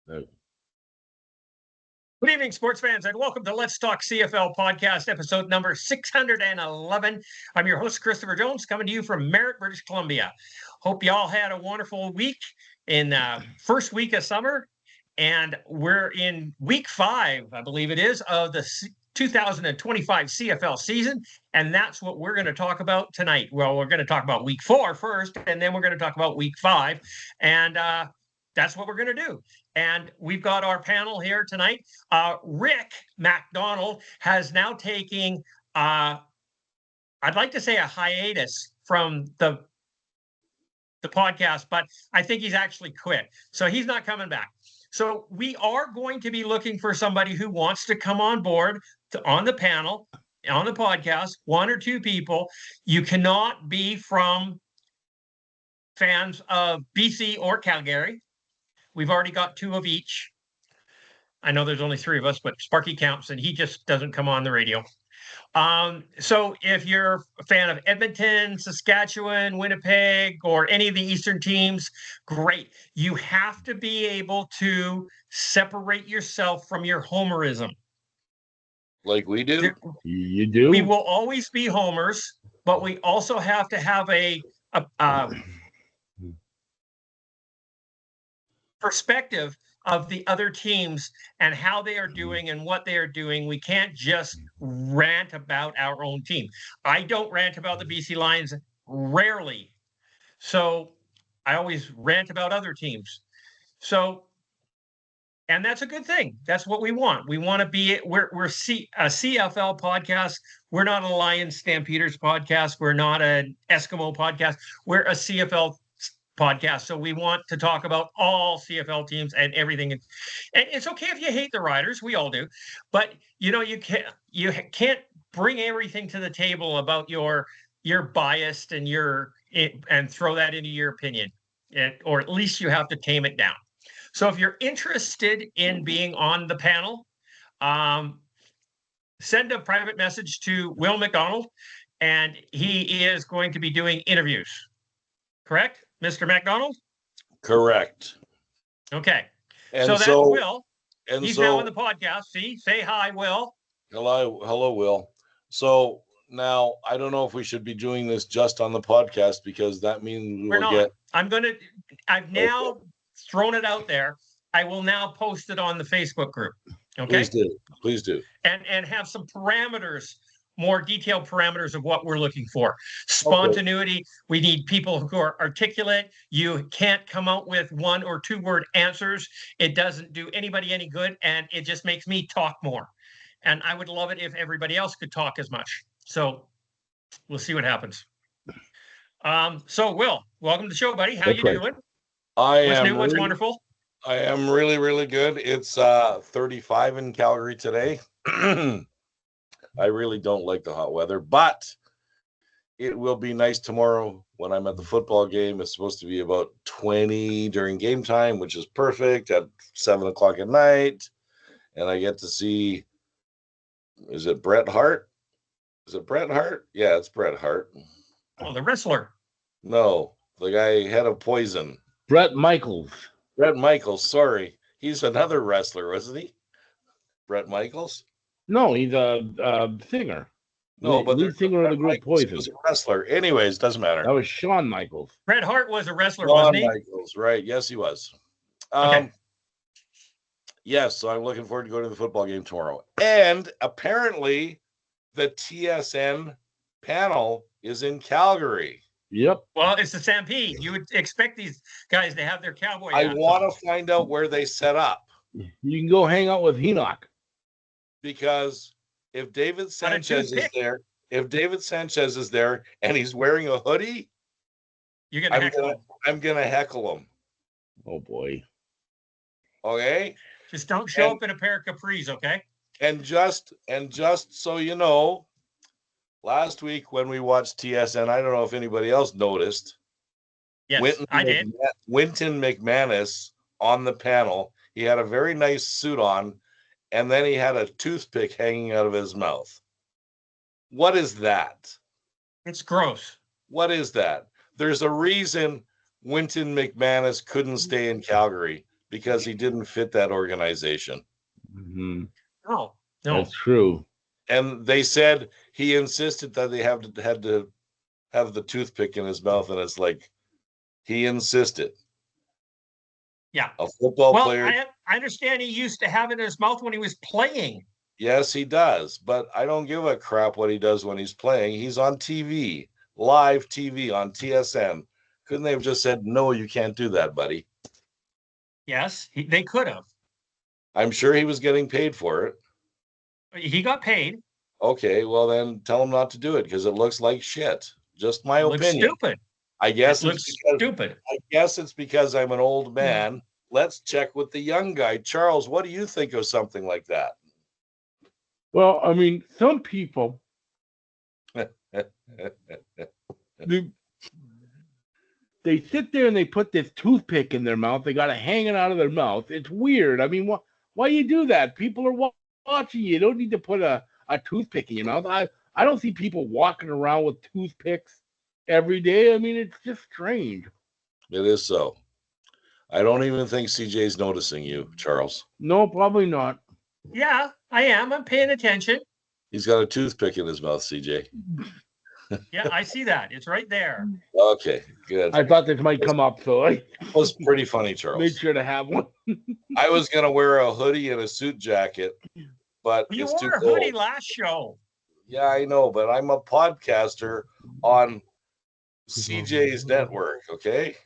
No. Good evening, sports fans, and welcome to Let's Talk CFL podcast, episode number 611. I'm your host, Christopher Jones, coming to you from Merritt, British Columbia. Hope you all had a wonderful week in first week of summer, and we're in week 5, I believe it is, of the 2025 CFL season, and that's what we're going to talk about tonight. Well, we're going to talk about week 4 first, and then we're going to talk about week 5, and that's what we're going to do. And we've got our panel here tonight. Rick MacDonald has now taken, I'd like to say a hiatus from the podcast, but I think he's actually quit. So he's not coming back. So we are going to be looking for somebody who wants to come on board on the panel, on the podcast, 1 or 2 people. You cannot be from fans of BC or Calgary. We've already got 2 of each. I know there's only 3 of us, but Sparky counts, and he just doesn't come on the radio. So if you're a fan of Edmonton, Saskatchewan, Winnipeg, or any of the Eastern teams, great. You have to be able to separate yourself from your homerism. Like we do? You do? We will always be homers, but we also have to have a perspective of the other teams and how they are doing and what they are doing. We can't just rant about our own team. I don't rant about the BC Lions, rarely. So I always rant about other teams. So, and that's a good thing. That's what we want. We want to be, we're a CFL podcast. We're not a Lions Stampeders podcast. We're not an Eskimo podcast. We're a CFL podcast. So we want to talk about all CFL teams and everything. And it's okay if you hate the Riders. We all do. But you can't bring everything to the table about your bias and throw that into your opinion. Or at least you have to tame it down. So if you're interested in being on the panel, send a private message to Will McDonald, and he is going to be doing interviews. Correct? Mr. MacDonald? Correct. Okay. And so that's Will. And He's so, now on the podcast. See? Say hi, Will. Hello, Will. So now I don't know if we should be doing this just on the podcast because that means We're not. I've now thrown it out there. I will now post it on the Facebook group. Okay. Please do. And have some parameters, more detailed parameters of what we're looking for. Spontaneity. Okay. We need people who are articulate. You can't come out with 1 or 2 word answers. It doesn't do anybody any good, and it just makes me talk more. And I would love it if everybody else could talk as much. So we'll see what happens. So Will, welcome to the show, buddy. How you doing? What's new? What's wonderful? I am really, really good. It's 35 in Calgary today. I really don't like the hot weather, but it will be nice tomorrow when I'm at the football game. It's supposed to be about 20 during game time, which is perfect at 7 o'clock at night. And I get to see, is it Bret Hart? Is it Bret Hart? Yeah, it's Bret Hart. Oh, the wrestler. No, the guy Head of Poison. Bret Michaels. Bret Michaels, sorry. He's another wrestler, wasn't he? Bret Michaels? No, he's a singer. No, but lead singer of the group Poison. He was a wrestler. Anyways, doesn't matter. That was Shawn Michaels. Bret Hart was a wrestler, wasn't he? Shawn Michaels, right. Yes, he was. Okay. Yes, so I'm looking forward to going to the football game tomorrow. And apparently the TSN panel is in Calgary. Yep. Well, it's the Stampede. You would expect these guys to have their cowboy hats. I want to find out where they set up. You can go hang out with Enoch. Because if David Sanchez is there, and he's wearing a hoodie, I'm gonna heckle him. Oh boy. Okay. Just don't show up in a pair of capris, okay? And just so you know, last week when we watched TSN, I don't know if anybody else noticed. Yes, I did. Wynton McManus on the panel. He had a very nice suit on, and then he had a toothpick hanging out of his mouth. What is that? It's gross. What is that? There's a reason Wynton McManus couldn't stay in Calgary, because he didn't fit that organization. Mhm. No. That's true. And they said he insisted that they had to have the toothpick in his mouth, and it's like he insisted. Yeah. A football Well, player. I understand he used to have it in his mouth when he was playing. Yes, he does, but I don't give a crap what he does when he's playing. He's on TV, live TV on TSN. Couldn't they have just said, no, you can't do that, buddy? Yes, they could have. I'm sure he was getting paid for it. He got paid. Okay, well then tell him not to do it because it looks like shit. Just my It looks opinion. stupid. I guess It looks stupid. I guess it's because I'm an old man. Let's check with the young guy. Charles, what do you think of something like that? Well, I mean, some people they sit there and they put this toothpick in their mouth. They got it hanging out of their mouth. It's weird. I mean, why you do that? People are watching you. You don't need to put a toothpick in your mouth. I don't see people walking around with toothpicks every day. I mean, it's just strange. It is so. I don't even think CJ's noticing you, Charles. No, probably not. Yeah, I am. I'm paying attention. He's got a toothpick in his mouth, CJ. Yeah, I see that. It's right there. Okay, good. I thought this might come up, so I That was pretty funny, Charles. made sure to have one. I was gonna wear a hoodie and a suit jacket, but You it's too wore a cold. hoodie last show. Yeah, I know, but I'm a podcaster on CJ's network, okay?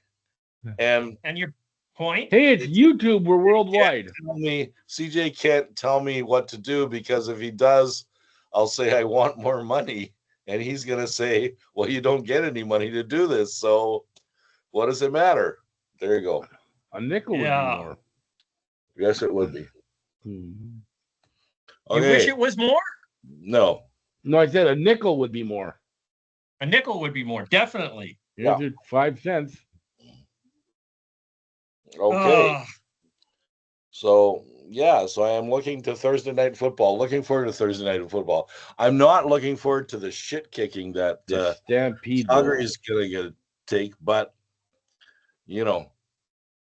And your point? Hey, it's YouTube. We're worldwide. CJ can't tell me what to do because if he does, I'll say I want more money. And he's going to say, well, you don't get any money to do this. So what does it matter? There you go. A nickel would be more. Yes, it would be. Hmm. You wish it was more? No. No, I said a nickel would be more. A nickel would be more, definitely. Here's your 5 cents. Okay. So I am looking to Thursday night football. Looking forward to Thursday night football. I'm not looking forward to the shit kicking that Stampede Calgary is going to take, but you know,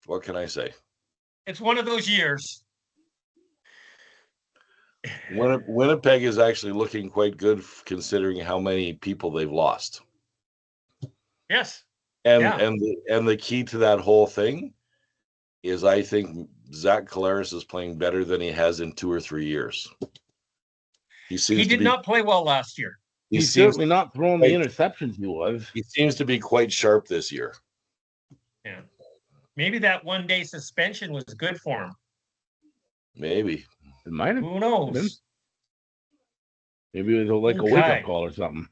what can I say? It's one of those years. Winnipeg is actually looking quite good considering how many people they've lost. Yes. And the key to that whole thing is I think Zach Collaros is playing better than he has in 2 or 3 years. He did not play well last year. He's certainly not throwing the interceptions he was. He seems to be quite sharp this year. Yeah. Maybe that 1-day suspension was good for him. Maybe. It might have. Who knows? Been. Maybe it was like a wake-up call or something.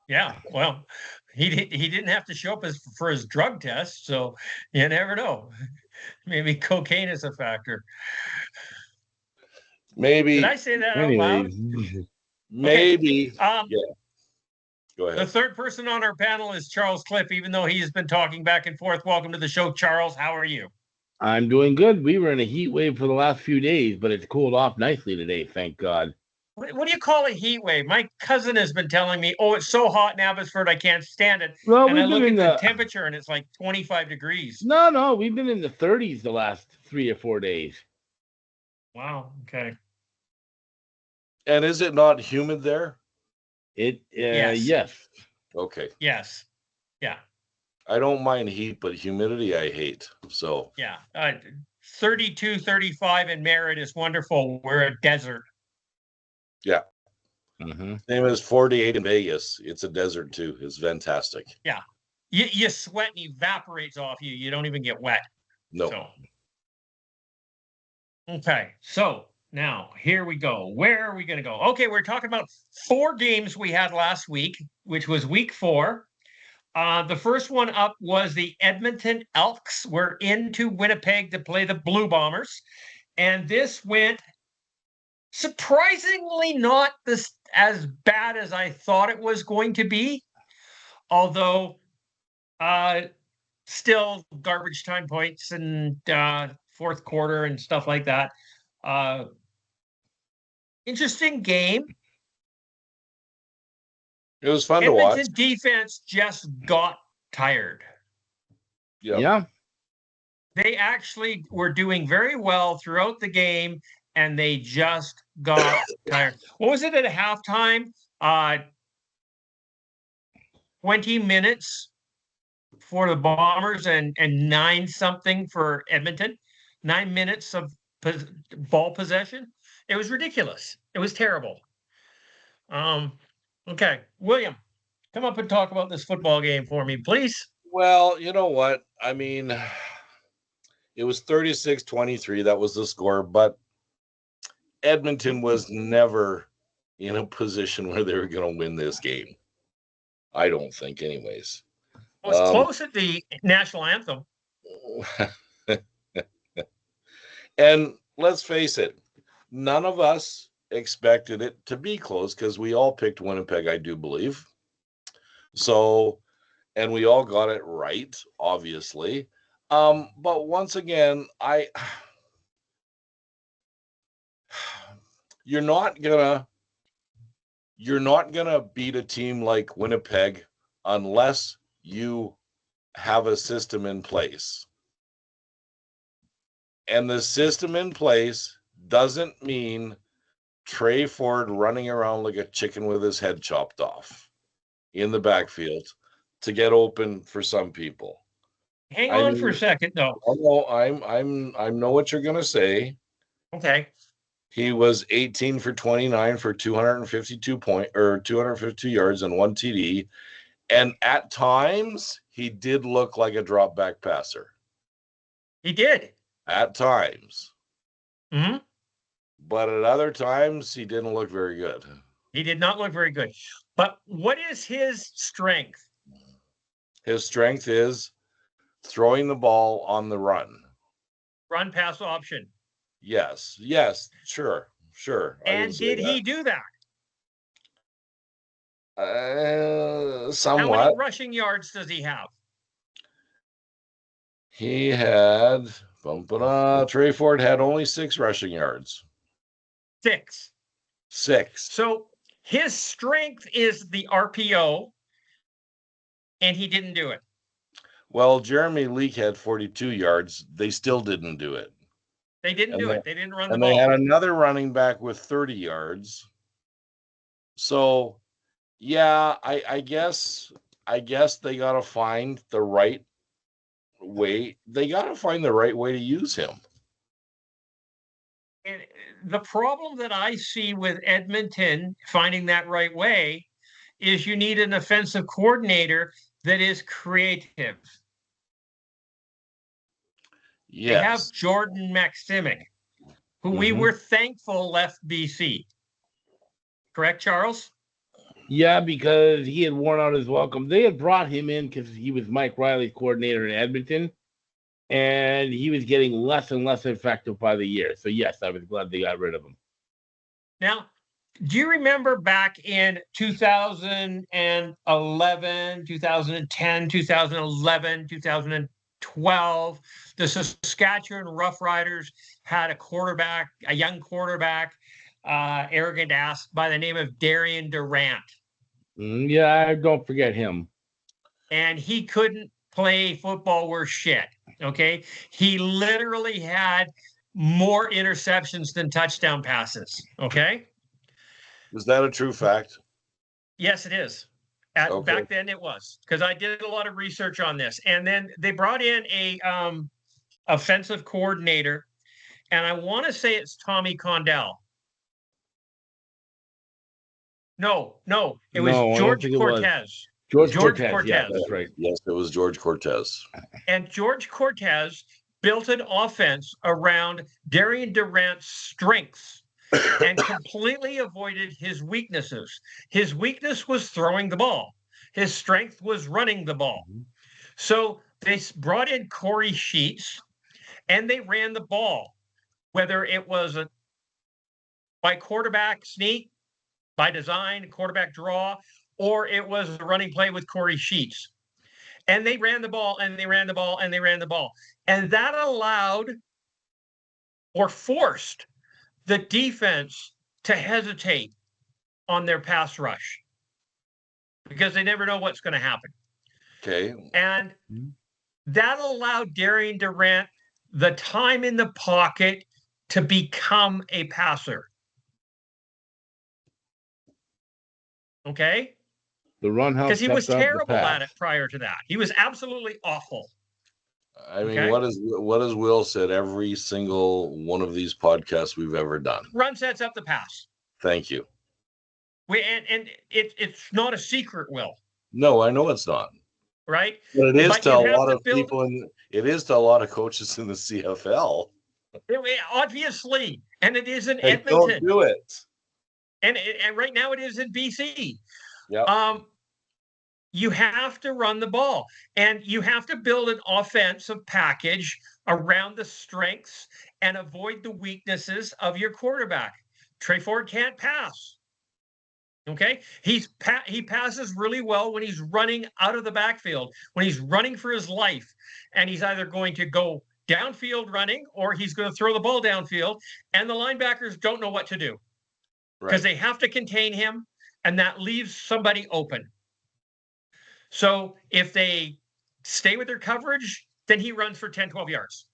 Yeah, well, he didn't have to show up for his drug test, so you never know. Maybe cocaine is a factor. Maybe. Did I say that out loud? Maybe. Okay. Yeah. Go ahead. The third person on our panel is Charles Cliff, even though he has been talking back and forth. Welcome to the show, Charles. How are you? I'm doing good. We were in a heat wave for the last few days, but it's cooled off nicely today, thank God. What do you call a heat wave? My cousin has been telling me, oh, it's so hot in Abbotsford, I can't stand it. Well, and I look at the temperature and it's like 25 degrees. No, we've been in the 30s the last 3 or 4 days. Wow, okay. And is it not humid there? Yes. Okay. Yes. Yeah. I don't mind heat, but humidity I hate. So yeah, 32, 35 in Merritt is wonderful. We're a desert. Yeah. Mm-hmm. Same as 48 in Vegas. It's a desert too. It's fantastic. Yeah. You sweat and evaporates off you. You don't even get wet. No. So. Okay. So now here we go. Where are we going to go? Okay. We're talking about 4 games we had last week, which was week 4. The first one up was the Edmonton Elks. We're into Winnipeg to play the Blue Bombers. And this went surprisingly not as bad as I thought it was going to be. Although still garbage time points and fourth quarter and stuff like that. Interesting game. It was fun to watch. Edmonton defense just got tired. Yep. Yeah. They actually were doing very well throughout the game, and they just got tired. What was it at halftime? 20 minutes for the Bombers and 9 something for Edmonton. 9 minutes of ball possession. It was ridiculous. It was terrible. Okay, William, come up and talk about this football game for me, please. Well, you know what? I mean, it was 36-23. That was the score, but Edmonton was never in a position where they were going to win this game. I don't think, anyways. It was close at the national anthem. And let's face it, none of us expected it to be close because we all picked Winnipeg, I do believe. So, and we all got it right, obviously. But once again, you're not gonna beat a team like Winnipeg unless you have a system in place. And the system in place doesn't mean Trey Ford running around like a chicken with his head chopped off in the backfield to get open for some people. Hang on for a second, though. No, I know what you're gonna say. Okay. He was 18 for 29 for 252 yards and 1 TD. And at times he did look like a drop back passer. He did. At times. Mm-hmm. But at other times he didn't look very good. He did not look very good. But what is his strength? His strength is throwing the ball on the run. Run pass option. Yes, sure. And did he do that? Somewhat. How many rushing yards does he have? He had, Trey Ford had only 6 rushing yards. 6. 6. So his strength is the RPO, and he didn't do it. Well, Jeremy Leak had 42 yards. They still didn't do it. They didn't do it. They didn't run the and ball. They had another running back with 30 yards. So, yeah, I guess they got to find the right way. They got to find the right way to use him. And the problem that I see with Edmonton finding that right way is you need an offensive coordinator that is creative. Yes. They have Jordan Maximic, who we were thankful left BC. Correct, Charles? Yeah, because he had worn out his welcome. They had brought him in because he was Mike Riley's coordinator in Edmonton, and he was getting less and less effective by the year. So, yes, I was glad they got rid of him. Now, do you remember back in 2011, 2010, 2011, 2012, the Saskatchewan Roughriders had a young quarterback, arrogant ass by the name of Darian Durant. Yeah, I don't forget him. And he couldn't play football worth shit. Okay. He literally had more interceptions than touchdown passes. Okay. Is that a true fact? Yes, it is. Back then it was, because I did a lot of research on this. And then they brought in a offensive coordinator, and I want to say it's Tommy Condell. No, it was George Cortez. George Cortez. Yeah, that's right. Yes, it was George Cortez. And George Cortez built an offense around Darian Durant's strengths and completely avoided his weaknesses. His weakness was throwing the ball. His strength was running the ball. So they brought in Corey Sheets, and they ran the ball, whether it was by quarterback sneak, by design, quarterback draw, or it was a running play with Corey Sheets. And they ran the ball, and they ran the ball, and they ran the ball. And that allowed or forced the defense to hesitate on their pass rush because they never know what's going to happen. Okay. And that allowed Darian Durant the time in the pocket to become a passer. Okay? The run helped Because he was kept up the terrible pass. at it prior to that. He was absolutely awful. I mean, Okay. what has Will said every single one of these podcasts we've ever done? Run sets up the pass. Thank you. And it's not a secret, Will. No, I know it's not. Right? But it is But to you a have lot to of build- people, and it is to a lot of coaches in the CFL. Obviously, and it is in They Edmonton. don't do it. And right now it is in BC. Yeah. You have to run the ball, and you have to build an offensive package around the strengths and avoid the weaknesses of your quarterback. Trey Ford can't pass. Okay, he passes really well when he's running out of the backfield, when he's running for his life, and he's either going to go downfield running or he's going to throw the ball downfield, and the linebackers don't know what to do because they have to contain him, and that leaves somebody open. So if they stay with their coverage, then he runs for 10, 12 yards.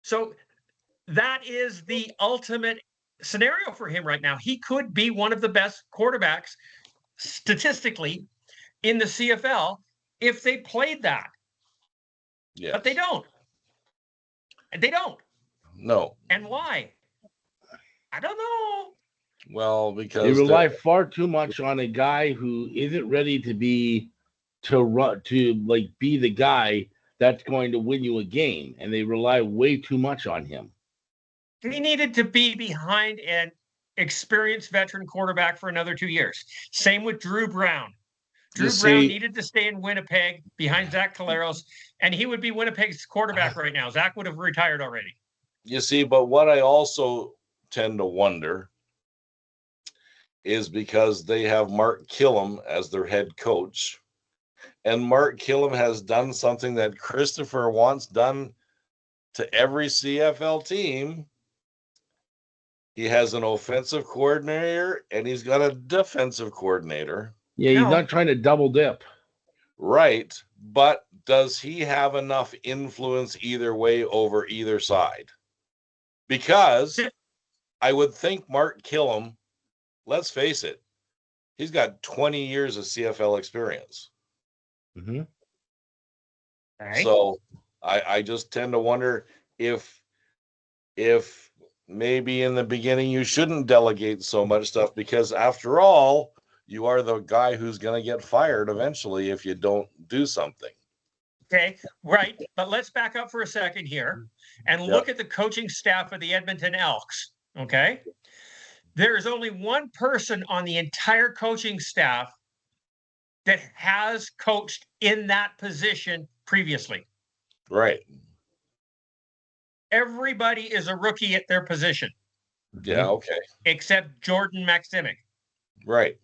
So that is the ultimate scenario for him right now. He could be one of the best quarterbacks statistically in the CFL if they played that. Yes. But they don't. They don't. No. And why? I don't know. Well, because they rely far too much on a guy who isn't ready to be the guy that's going to win you a game, and they rely way too much on him. He needed to be behind an experienced veteran quarterback for another 2 years. Same with Drew Brown. Drew Brown needed to stay in Winnipeg behind Zach Collaros, and he would be Winnipeg's quarterback right now. Zach would have retired already. You see, but what I also tend to wonder is because they have Mark Killam as their head coach, and Mark Killam has done something that Christopher wants done to every CFL team. He has an offensive coordinator and he's got a defensive coordinator. Yeah, he's not trying to double dip. Right. But does he have enough influence either way over either side? Because I would think Mark Killam, let's face it, he's got 20 years of CFL experience. Mm-hmm. Right. So I just tend to wonder if maybe in the beginning you shouldn't delegate so much stuff, because after all, you are the guy who's going to get fired eventually if you don't do something. Okay, right. But let's back up for a second here and look at the coaching staff of the Edmonton Elks. Okay. There is only one person on the entire coaching staff that has coached in that position previously. Right. Everybody is a rookie at their position. Yeah, okay. Except Jordan Maximic. Right.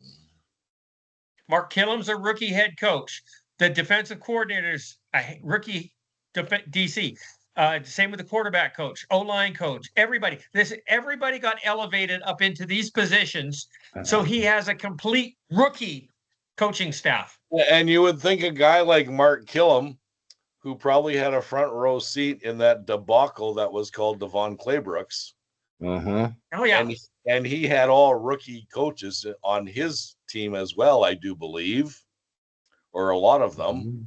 Mark Killam's a rookie head coach. The defensive coordinator's a rookie DC. Same with the quarterback coach, O-line coach, everybody. Everybody got elevated up into these positions. So he has a complete rookie coaching staff. And you would think a guy like Mark Killam, who probably had a front row seat in that debacle that was called Devon Claybrooks. Uh-huh. Oh, yeah. And he had all rookie coaches on his team as well, I do believe, or a lot of them.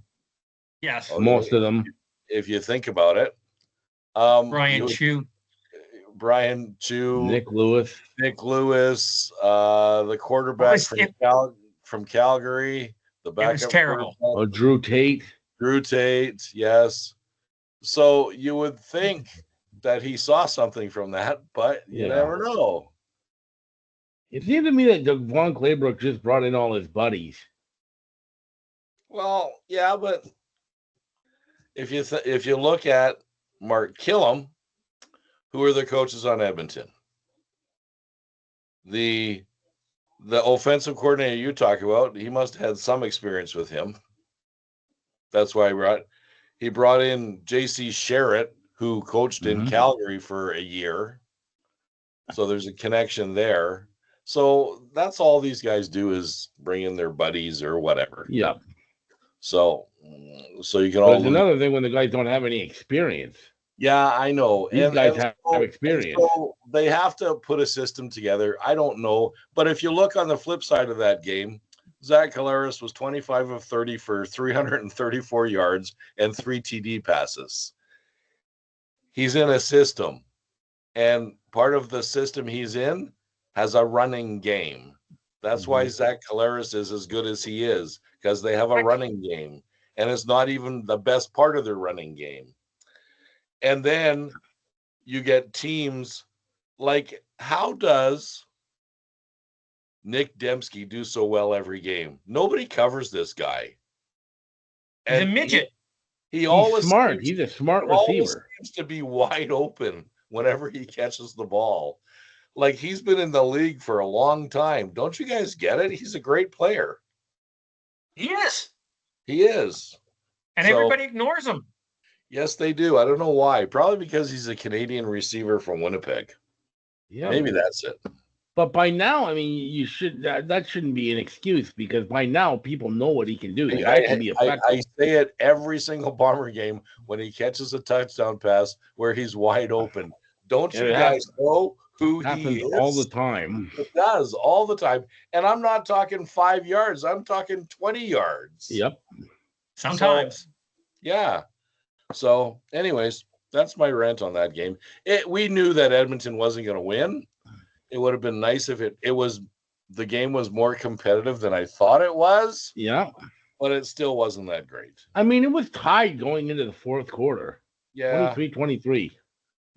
Yes. Most of them. If you think about it. Brian Chu, Nick Lewis, the quarterback from Calgary, the backup. It was terrible. Drew Tate, yes. So you would think that he saw something from that, but you never know. It seemed to me that Devon Claybrook just brought in all his buddies. Well, yeah, but if you look at Mark Killam, who are the coaches on Edmonton? The offensive coordinator you talk about, he must have had some experience with him. That's why he brought in J.C. Sherritt, who coached in Calgary for a year. So there's a connection there. So that's all these guys do is bring in their buddies or whatever. Yeah. So So you can But all it's lose. another thing when the guys don't have any experience. Yeah, I know. These guys have And experience. so they have to put a system together. I don't know. But if you look on the flip side of that game, Zach Collaros was 25 of 30 for 334 yards and 3 TD passes. He's in a system. And part of the system he's in has a running game. That's why Zach Collaros is as good as he is, because they have a running game. And it's not even the best part of their running game. And then you get teams like, how does Nick Dembski do so well every game? Nobody covers this guy. He's a And midget. he He's always smart. seems, He's a smart he always receiver. seems to be wide open whenever he catches the ball. Like, he's been in the league for a long time. Don't you guys get it? He's a great player. He is. He is. And So, everybody ignores him. yes, they do. I don't know why. Probably because he's a Canadian receiver from Winnipeg. Yeah. Maybe that's it. But by now, I mean, you should that shouldn't be an excuse, because by now people know what he can do. The guy can be effective. I say it every single Bomber game when he catches a touchdown pass where he's wide open. Don't you guys know who he is? All the time. It does all the time. And I'm not talking 5 yards. I'm talking 20 yards. Yep. Sometimes. So, yeah. So, anyways, that's my rant on that game. We knew that Edmonton wasn't going to win. It would have been nice if the game was more competitive than I thought it was. Yeah. But it still wasn't that great. I mean, it was tied going into the fourth quarter. Yeah. 23-23.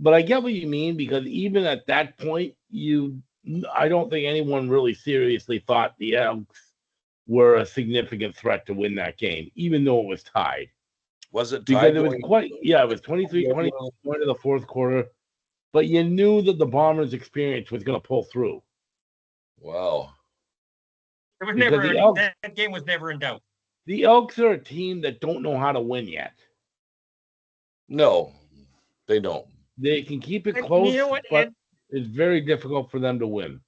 But I get what you mean, because even at that point, I don't think anyone really seriously thought the Elks were a significant threat to win that game, even though it was tied. Was it tied? Because it was it was 23-20 going to the fourth quarter. But you knew that the Bombers' experience was going to pull through. Wow. It was never that game was never in doubt. The Elks are a team that don't know how to win yet. No, they don't. They can keep it close, you know what, but it's very difficult for them to win.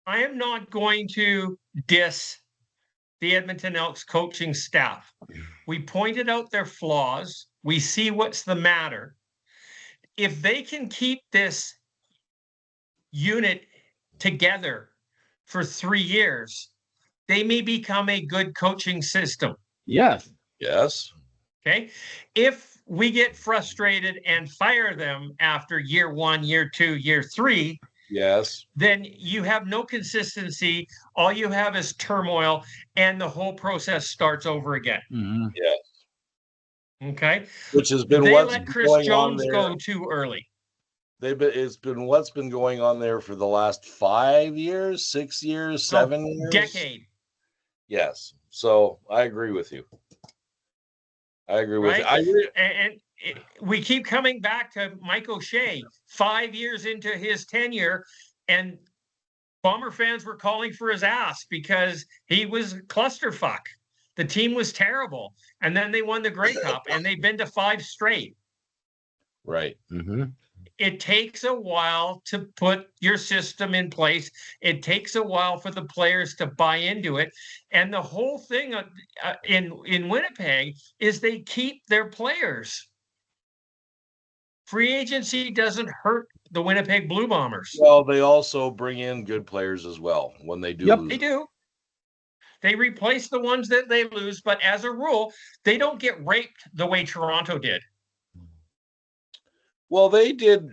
I am not going to diss the Edmonton Elks coaching staff. We pointed out their flaws. We see what's the matter. If they can keep this unit together for 3 years, they may become a good coaching system. Yes. Yes. Okay. If we get frustrated and fire them after year 1, year 2, year 3, yes, then you have no consistency. All you have is turmoil, and the whole process starts over again. Mm-hmm. Yes. Okay. Which has been they what's let Chris Jones go too early. It's been what's been going on there for the last 5 years, 6 years, 7 years, decade. Yes. So I agree with you. And we keep coming back to Mike O'Shea 5 years into his tenure, and Bomber fans were calling for his ass because he was clusterfuck. The team was terrible. And then they won the Grey Cup, and they've been to 5 straight. Right. Mm-hmm. It takes a while to put your system in place. It takes a while for the players to buy into it. And the whole thing in Winnipeg is they keep their players. Free agency doesn't hurt the Winnipeg Blue Bombers. Well, they also bring in good players as well when they do. Yep, lose. They do. They replace the ones that they lose, but as a rule, they don't get raped the way Toronto did. Well, they did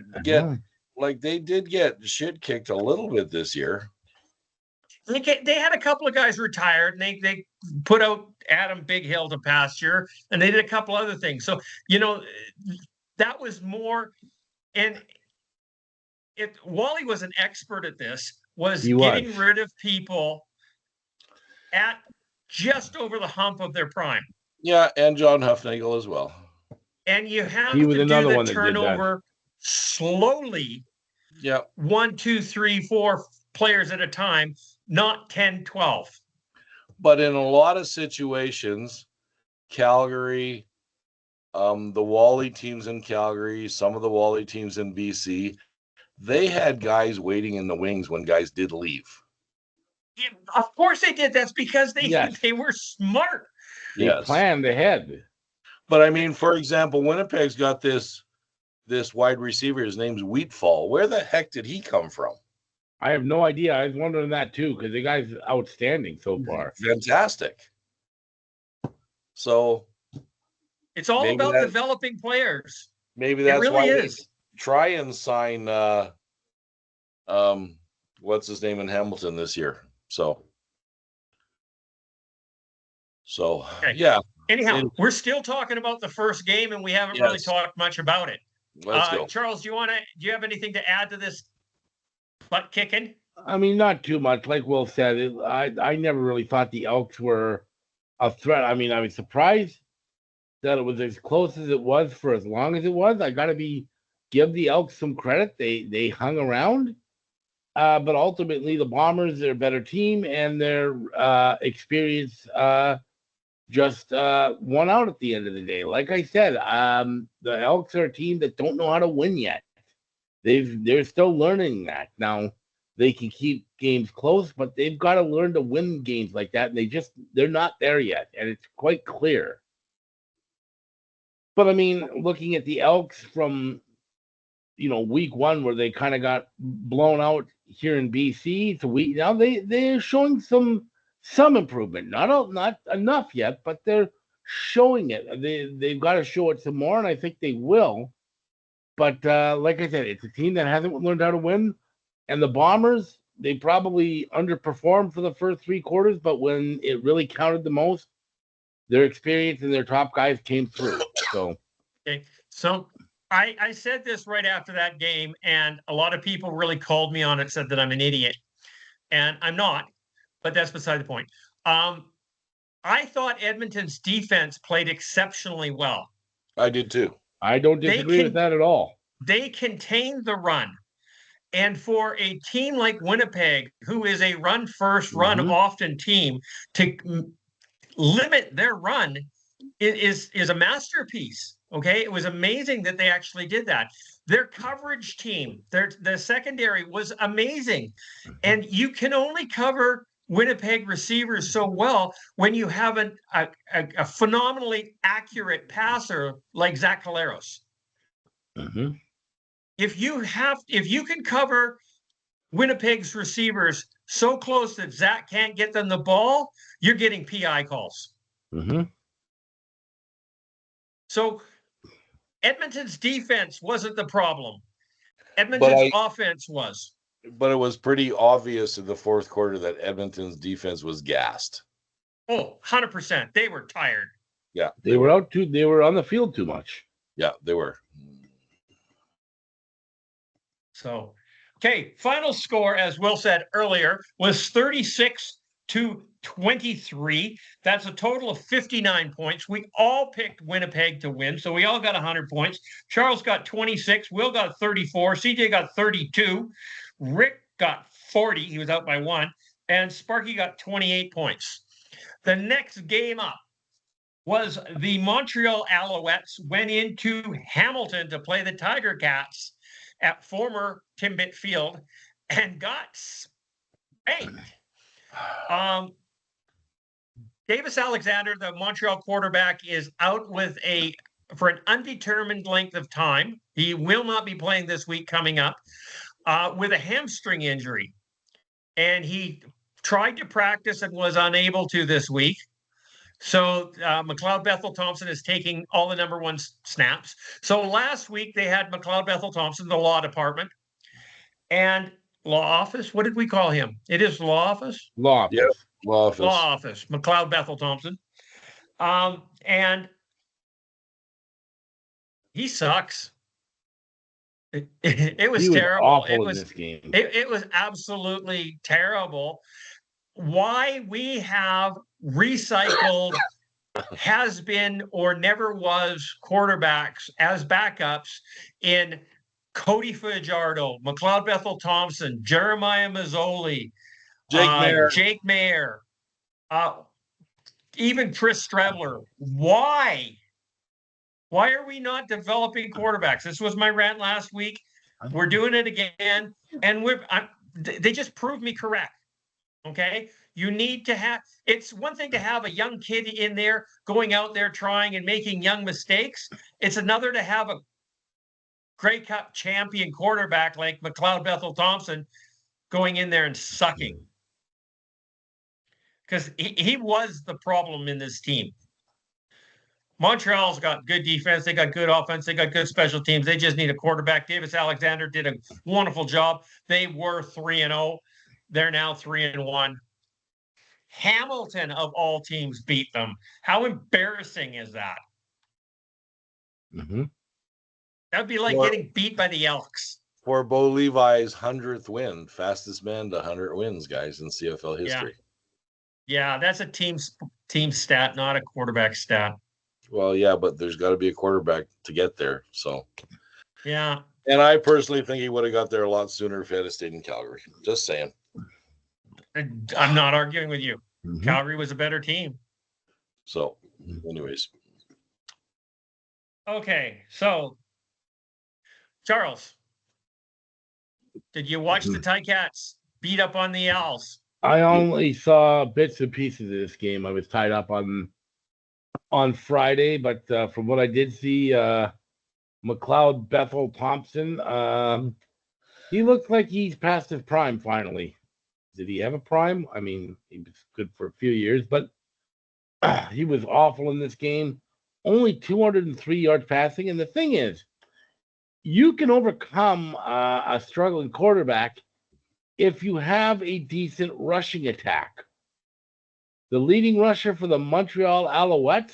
get shit kicked a little bit this year. They had a couple of guys retired, and they put out Adam Big Hill to pasture, and they did a couple other things. So, that was more, and Wally was an expert at this, getting rid of people at just over the hump of their prime. Yeah, and John Hufnagel as well. And you have to do the turnover slowly. Yeah. 1, 2, 3, 4 players at a time, not 10, 12. But in a lot of situations, Calgary, the Wally teams in Calgary, some of the Wally teams in BC, they had guys waiting in the wings when guys did leave. Yeah, of course they did. That's because they were smart. They Yes. planned ahead. But I mean, for example, Winnipeg's got this wide receiver. His name's Wheatfall. Where the heck did he come from? I have no idea. I was wondering that too, because the guy's outstanding so far. Fantastic. So It's all about developing players. Maybe that's really why is. they try and sign what's his name in Hamilton this year. So Okay. Yeah. Anyhow, we're still talking about the first game, and we haven't really talked much about it. Let's go. Charles, do you have anything to add to this butt kicking? I mean, not too much. Like Will said, I never really thought the Elks were a threat. I mean, I was surprised that it was as close as it was for as long as it was. I got to give the Elks some credit. They hung around, but ultimately the Bombers are a better team, and their experience just won out at the end of the day. Like I said, the Elks are a team that don't know how to win yet. They're still learning that. Now they can keep games close, but they've got to learn to win games like that. And they're not there yet, and it's quite clear. But I mean, looking at the Elks from week one, where they kind of got blown out here in BC, to week now they're showing some improvement. Not enough yet, but they're showing it. They've got to show it some more, and I think they will. But like I said, it's a team that hasn't learned how to win, and the Bombers, they probably underperformed for the first 3 quarters, but when it really counted the most, their experience and their top guys came through. So, okay. So I said this right after that game, and a lot of people really called me on it, said that I'm an idiot, and I'm not. But that's beside the point. I thought Edmonton's defense played exceptionally well. I did too. I don't disagree with that at all. They contained the run. And for a team like Winnipeg, who is a run first, run often team, to limit their run is a masterpiece. Okay. It was amazing that they actually did that. Their coverage team, the secondary was amazing. And you can only cover Winnipeg receivers so well when you have a phenomenally accurate passer like Zach Collaros. If you can cover Winnipeg's receivers so close that Zach can't get them the ball, you're getting PI calls. So Edmonton's defense wasn't the problem. Edmonton's offense was. But it was pretty obvious in the fourth quarter that Edmonton's defense was gassed. Oh, 100%. They were tired. Yeah. They were on the field too much. Yeah, they were. So, okay, final score, as Will said earlier, was 36-23. That's a total of 59 points. We all picked Winnipeg to win, so we all got 100 points. Charles got 26. Will got 34. CJ got 32. Rick got 40. He was out by 1. And Sparky got 28 points. The next game up was the Montreal Alouettes went into Hamilton to play the Tiger Cats at former Timbit Field and got spanked. Davis Alexander, the Montreal quarterback, is out for an undetermined length of time. He will not be playing this week coming up with a hamstring injury. And he tried to practice and was unable to this week. So McLeod Bethel Thompson is taking all the number 1 snaps. So last week they had McLeod Bethel Thompson, the law department, and law office. What did we call him? It is law office? Law office. Yep. Law office. Law office. McLeod Bethel Thompson. And he sucks. It was terrible. Awful in this game. It was absolutely terrible. Why we have recycled has been or never was quarterbacks as backups in Cody Fajardo, McLeod Bethel Thompson, Jeremiah Mazzoli, Jake Mayer, even Chris Strebler. Why? Why are we not developing quarterbacks? This was my rant last week. We're doing it again, and they just proved me correct. Okay, You need to have, it's one thing to have a young kid in there going out there trying and making young mistakes. It's another to have a Grey Cup champion quarterback like McLeod Bethel Thompson going in there and sucking. Because he was the problem in this team. Montreal's got good defense. They got good offense. They got good special teams. They just need a quarterback. Davis Alexander did a wonderful job. They were 3-0. They're now 3-1. Hamilton, of all teams, beat them. How embarrassing is that? Mm-hmm. That would be like getting beat by the Elks. For Bo Levi's 100th win, fastest man to 100 wins, guys, in CFL history. Yeah, that's a team stat, not a quarterback stat. Well, yeah, but there's got to be a quarterback to get there. So, yeah. And I personally think he would have got there a lot sooner if he had stayed in Calgary. Just saying. I'm not arguing with you. Mm-hmm. Calgary was a better team. So, anyways. Okay, so Charles, did you watch the Ticats beat up on the Owls? I only saw bits and pieces of this game. I was tied up on Friday, but from what I did see, McLeod Bethel Thompson, he looks like he's past his prime finally. Did he have a prime? I mean, he was good for a few years, but he was awful in this game. Only 203 yards passing. And the thing is, you can overcome a struggling quarterback if you have a decent rushing attack. The leading rusher for the Montreal Alouettes,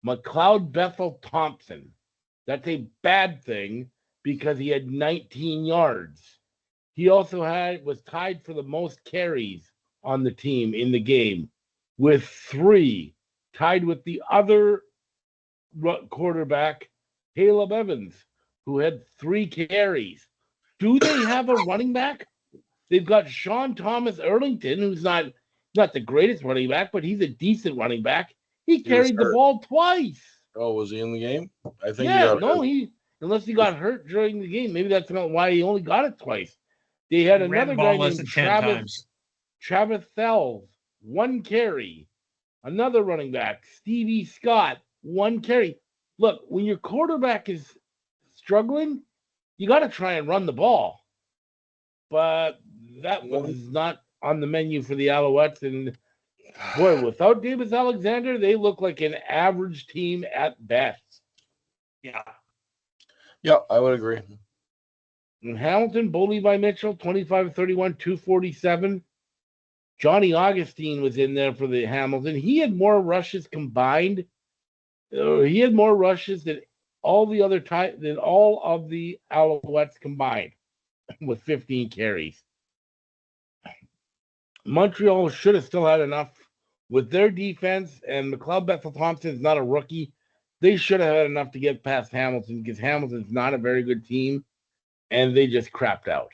McLeod Bethel Thompson. That's a bad thing because he had 19 yards. He also was tied for the most carries on the team in the game with 3, tied with the other quarterback, Caleb Evans, who had 3 carries. Do they have a running back? They've got Sean Thomas Erlington, who's not the greatest running back, but he's a decent running back. He carried the ball twice. Oh, was he in the game? I think unless he got hurt during the game. Maybe that's not why he only got it twice. They had another guy named Travis Fells, 1 carry. Another running back, Stevie Scott, 1 carry. Look, when your quarterback is struggling, you got to try and run the ball. But that was not on the menu for the Alouettes. And, boy, without Davis Alexander, they look like an average team at best. Yeah. Yeah, I would agree. And Hamilton, Bo Levi Mitchell, 25-31, 247. Johnny Augustine was in there for the Hamilton. He had more rushes combined. He had more rushes than all of the Alouettes combined with 15 carries. Montreal should have still had enough with their defense, and McLeod Bethel Thompson is not a rookie. They should have had enough to get past Hamilton because Hamilton's not a very good team, and they just crapped out.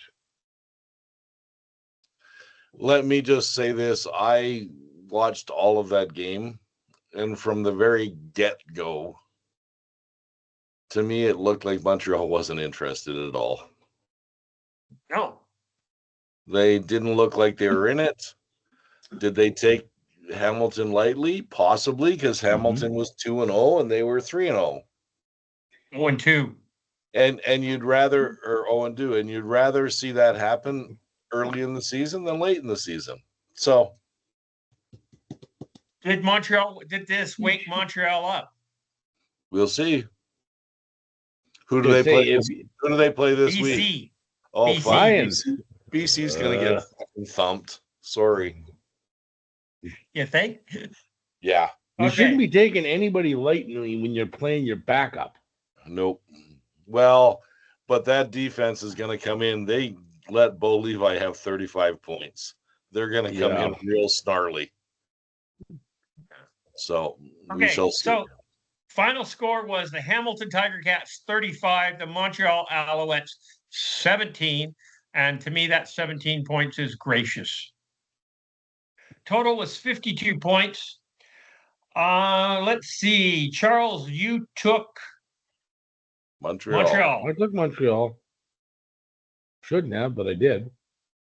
Let me just say this. I watched all of that game, and from the very get-go, to me, it looked like Montreal wasn't interested at all. No. They didn't look like they were in it. Did they take Hamilton lightly? Possibly, because Hamilton was 2-0 and they were 3-0. 0-2. And you'd rather, or 0-2, and you'd rather see that happen early in the season than late in the season. So did this wake Montreal up? We'll see. Who do they play? Who do they play this BC. week? Oh, BC. Lions. BC's gonna get fucking thumped. Sorry. You think? Yeah. You shouldn't be taking anybody lightly when you're playing your backup. Nope. Well, but that defense is going to come in. They let Bo Levi have 35 points. They're going to come in real snarly. So we shall see. So final score was the Hamilton Tiger Cats 35, the Montreal Alouettes 17. And to me, that 17 points is gracious. Total was 52 points. Let's see. Charles, you took Montreal. I took Montreal. Shouldn't have, but I did.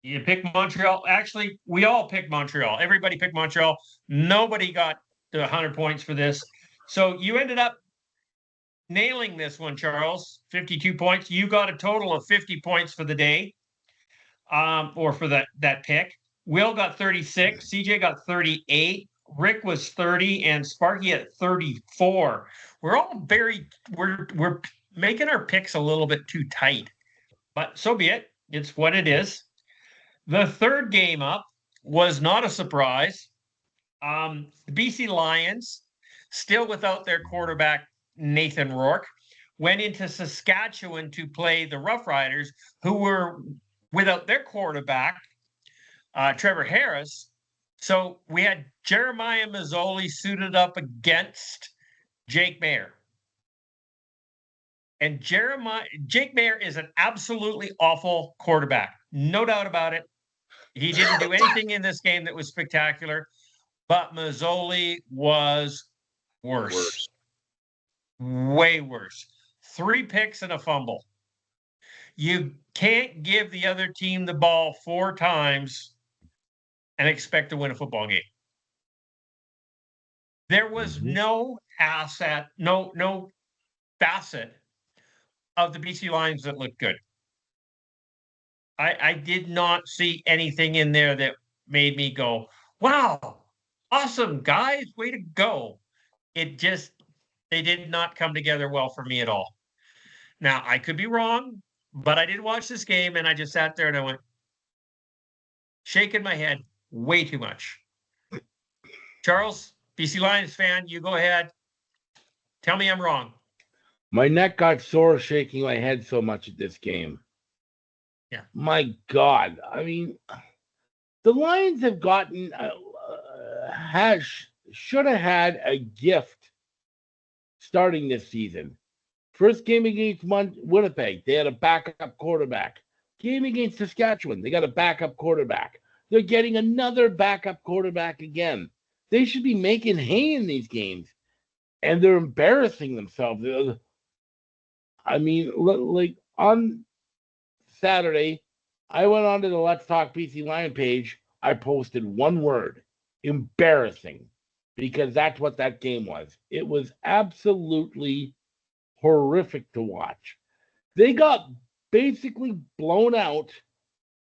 You picked Montreal. Actually, we all picked Montreal. Everybody picked Montreal. Nobody got the 100 points for this. So you ended up nailing this one, Charles. 52 points. You got a total of 50 points for the day, or for that pick. Will got 36. CJ got 38. Rick was 30, and Sparky at 34. We're making our picks a little bit too tight, but so be it. It's what it is. The third game up was not a surprise. The BC Lions, still without their quarterback, Nathan Rourke, went into Saskatchewan to play the Rough Riders, who were without their quarterback, Trevor Harris. So we had Jeremiah Mazzoli suited up against Jake Mayer. And Jake Mayer is an absolutely awful quarterback. No doubt about it. He didn't do anything in this game that was spectacular, but Mazzoli was worse. Way worse. 3 picks and a fumble. You can't give the other team the ball 4 times and expect to win a football game. There was no facet of the BC Lions that looked good. I did not see anything in there that made me go, wow, awesome, guys, way to go. They did not come together well for me at all. Now, I could be wrong, but I did watch this game, and I just sat there and I went, shaking my head way too much. Charles, BC Lions fan, you go ahead. Tell me I'm wrong. My neck got sore shaking my head so much at this game. Yeah. My God. I mean, the Lions have gotten, should have had a gift starting this season. First game against Winnipeg, they had a backup quarterback. Game against Saskatchewan, they got a backup quarterback. They're getting another backup quarterback again. They should be making hay in these games, and they're embarrassing themselves. I mean, like on Saturday, I went on to the Let's Talk BC Lion page. I posted one word: embarrassing, because that's what that game was. It was absolutely horrific to watch. They got basically blown out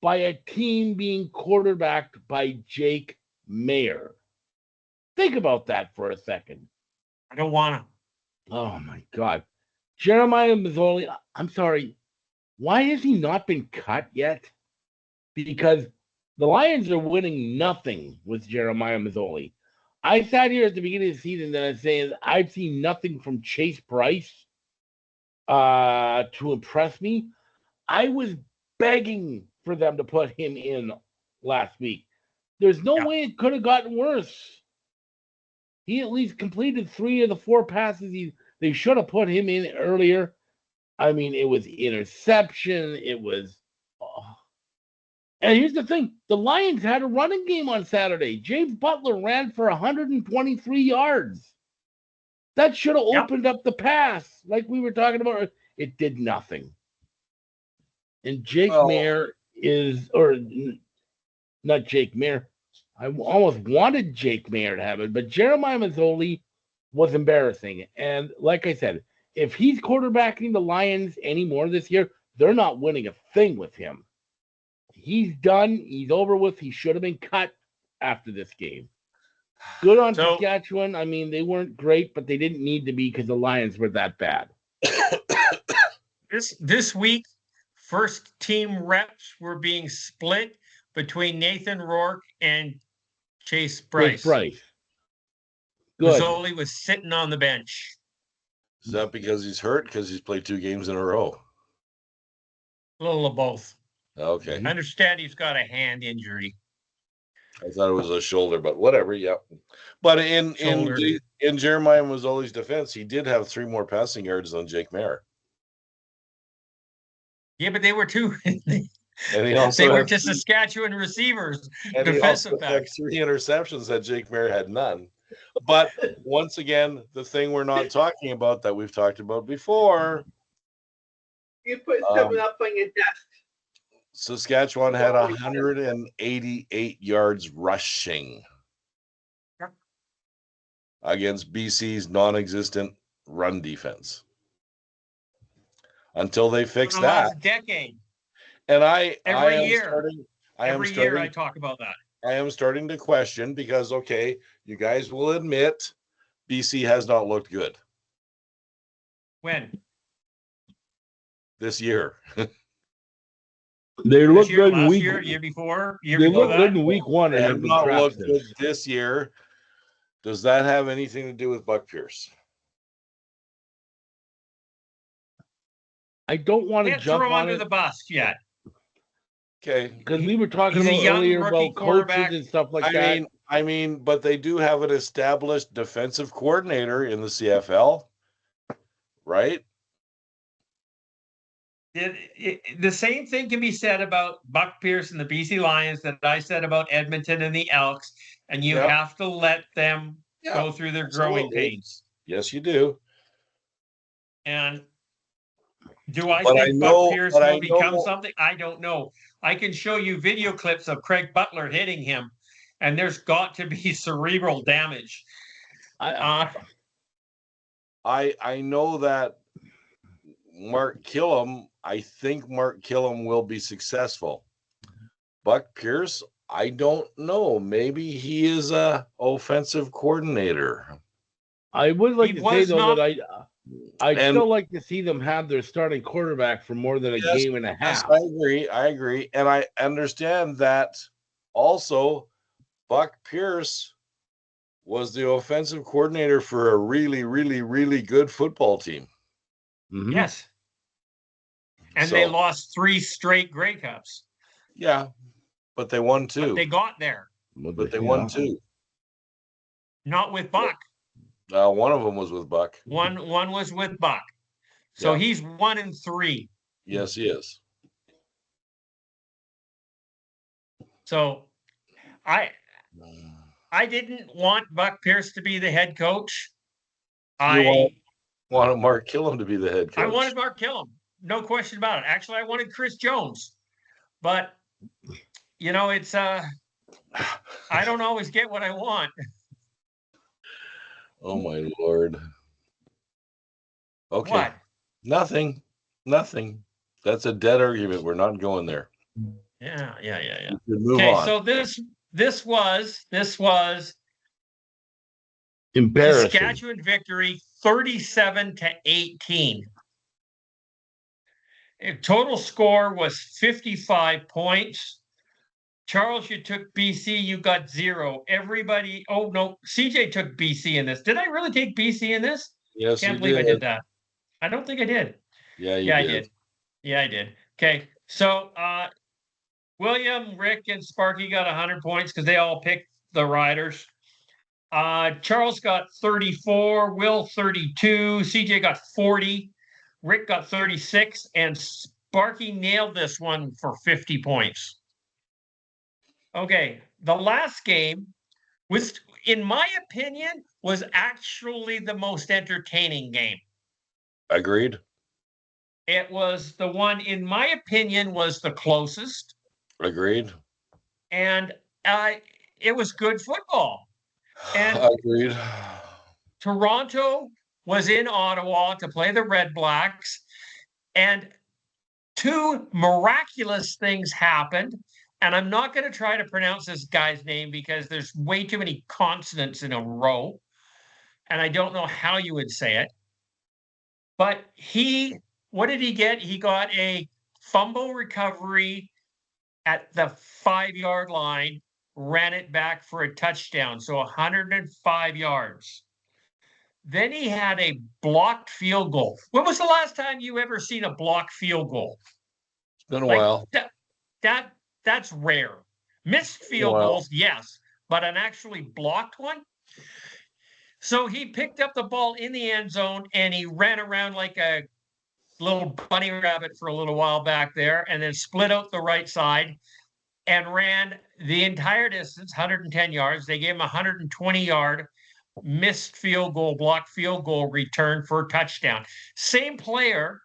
by a team being quarterbacked by Jake Mayer. Think about that for a second. I don't want to. Oh my God. Jeremiah Mazzoli, I'm sorry. Why has he not been cut yet? Because the Lions are winning nothing with Jeremiah Mazzoli. I sat here at the beginning of the season and I was saying I've seen nothing from Chase Price to impress me. I was begging for them to put him in last week. There's no way it could have gotten worse. He at least completed 3 of the 4 passes. They should have put him in earlier. I mean, it was interception. It was. And here's the thing. The Lions had a running game on Saturday. James Butler ran for 123 yards. That should have opened up the pass like we were talking about. It did nothing. And Jake Mayer is, or not Jake Mayer. I almost wanted Jake Mayer to have it, but Jeremiah Mazzoli was embarrassing. And like I said, if he's quarterbacking the Lions anymore this year, they're not winning a thing with him. He's done. He's over with. He should have been cut after this game. Good on Saskatchewan. I mean, they weren't great, but they didn't need to be because the Lions were that bad. This week, first team reps were being split between Nathan Rourke and Chase Price. Good. Mazzoli was sitting on the bench. Is that because he's hurt? Because he's played 2 games in a row? A little of both. Okay. I understand he's got a hand injury. I thought it was a shoulder, but whatever. Yeah. But in Jeremiah Mazzoli's defense, he did have 3 more passing yards than Jake Mayer. Yeah, but they were 2. And he also they were just Saskatchewan receivers. And defensive he also had 3 interceptions that Jake Mayer had none. But once again, the thing we're not talking about that we've talked about before. You put something up on your desk. Saskatchewan had 188 yards rushing against BC's non-existent run defense until they fix For the that. last decade. And I Every am year. starting. Every year I talk about that. I am starting to question because, okay, you guys will admit BC has not looked good When? this year. They look This year, good in last week. year, year before, year They before look that. good in week one, They and have they've been not crap looked good since. this year. Does that have anything to do with Buck Pierce? I don't want to Can't jump throw on under it the bus yet. Okay, because we were talking He's a about young earlier rookie about quarterback. coaches and stuff like that. I mean, but they do have an established defensive coordinator in the CFL, right? The same thing can be said about Buck Pierce and the BC Lions that I said about Edmonton and the Elks, and you Yep. have to let them Yeah, go through their growing absolutely. pains. Yes, you do. And do I But I think know- Buck Pierce but I will become know- something? I don't know. I can show you video clips of Craig Butler hitting him, and there's got to be cerebral damage. I know that Mark Killam, I think Mark Killam will be successful. Buck Pierce, I don't know. Maybe he is a offensive coordinator. I would like He to say was though not- that I'd And- still like to see them have their starting quarterback for more than a Yes, game and a Yes, half. I agree. And I understand that also Buck Pierce was the offensive coordinator for a really, really, really good football team. Mhm. Yes. And they So- lost 3 straight Grey Cups, Yeah, but they won but two. they got there. But they won two. Not with Buck. One of them was with Buck. One was with Buck. So Yeah. he's 1-3. Yes, he is. So I didn't want Buck Pierce to be the head coach. wanted Mark Killam to be the head coach. I wanted Mark Killam, no question about it. Actually, I wanted Chris Jones, but it's I don't always get what I want. Oh my Lord. Okay. What? Nothing. That's a dead argument. We're not going there. Yeah. We should move Okay, on. so this was Embarrassing. Saskatchewan victory, 37-18. Total score was 55 points. Charles, you took BC, you got 0. Everybody, oh no, CJ took BC in this. Did I really take BC in this? Yes, Can't you believe did. I did that. I don't think I did. Yeah, you Yeah, did. I did. Yeah, I did. Okay, so William, Rick, and Sparky got 100 points because they all picked the Riders. Charles got 34, Will 32, CJ got 40, Rick got 36, and Sparky nailed this one for 50 points. Okay, the last game was, in my opinion, was actually the most entertaining game. Agreed. It was the one, in my opinion, was the closest, Agreed. and it was good football. And Agreed. Toronto was in Ottawa to play the Red Blacks, and 2 miraculous things happened. And I'm not going to try to pronounce this guy's name because there's way too many consonants in a row, and I don't know how you would say it. But what did he get? He got a fumble recovery at the 5-yard line, ran it back for a touchdown, so 105 yards. Then he had a blocked field goal. When was the last time you ever seen a blocked field goal? It's been a while. That's rare. Missed field goals, yes, but an actually blocked one? So he picked up the ball in the end zone and he ran around like a little bunny rabbit for a little while back there, and then split out the right side and ran the entire distance, 110 yards. They gave him a 120-yard missed field goal, blocked field goal return for a touchdown. Same player,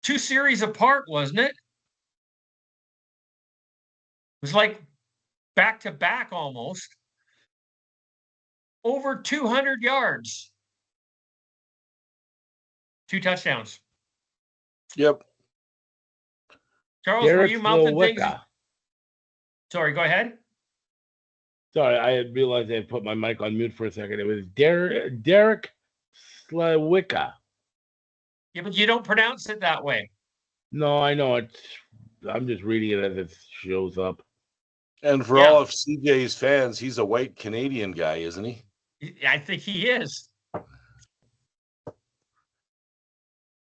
2 series apart, wasn't it? was like back to back almost. Over 200 yards. 2 touchdowns. Yep. Charles, were you mouthing things? Slowicka. Sorry, go ahead. Sorry, I had realized I had put my mic on mute for a second. It was Derek Slowicka. Yeah, but you don't pronounce it that way. No, I know it's. I'm just reading it as it shows up. And for all of CJ's fans, he's a white Canadian guy, isn't he? I think he is.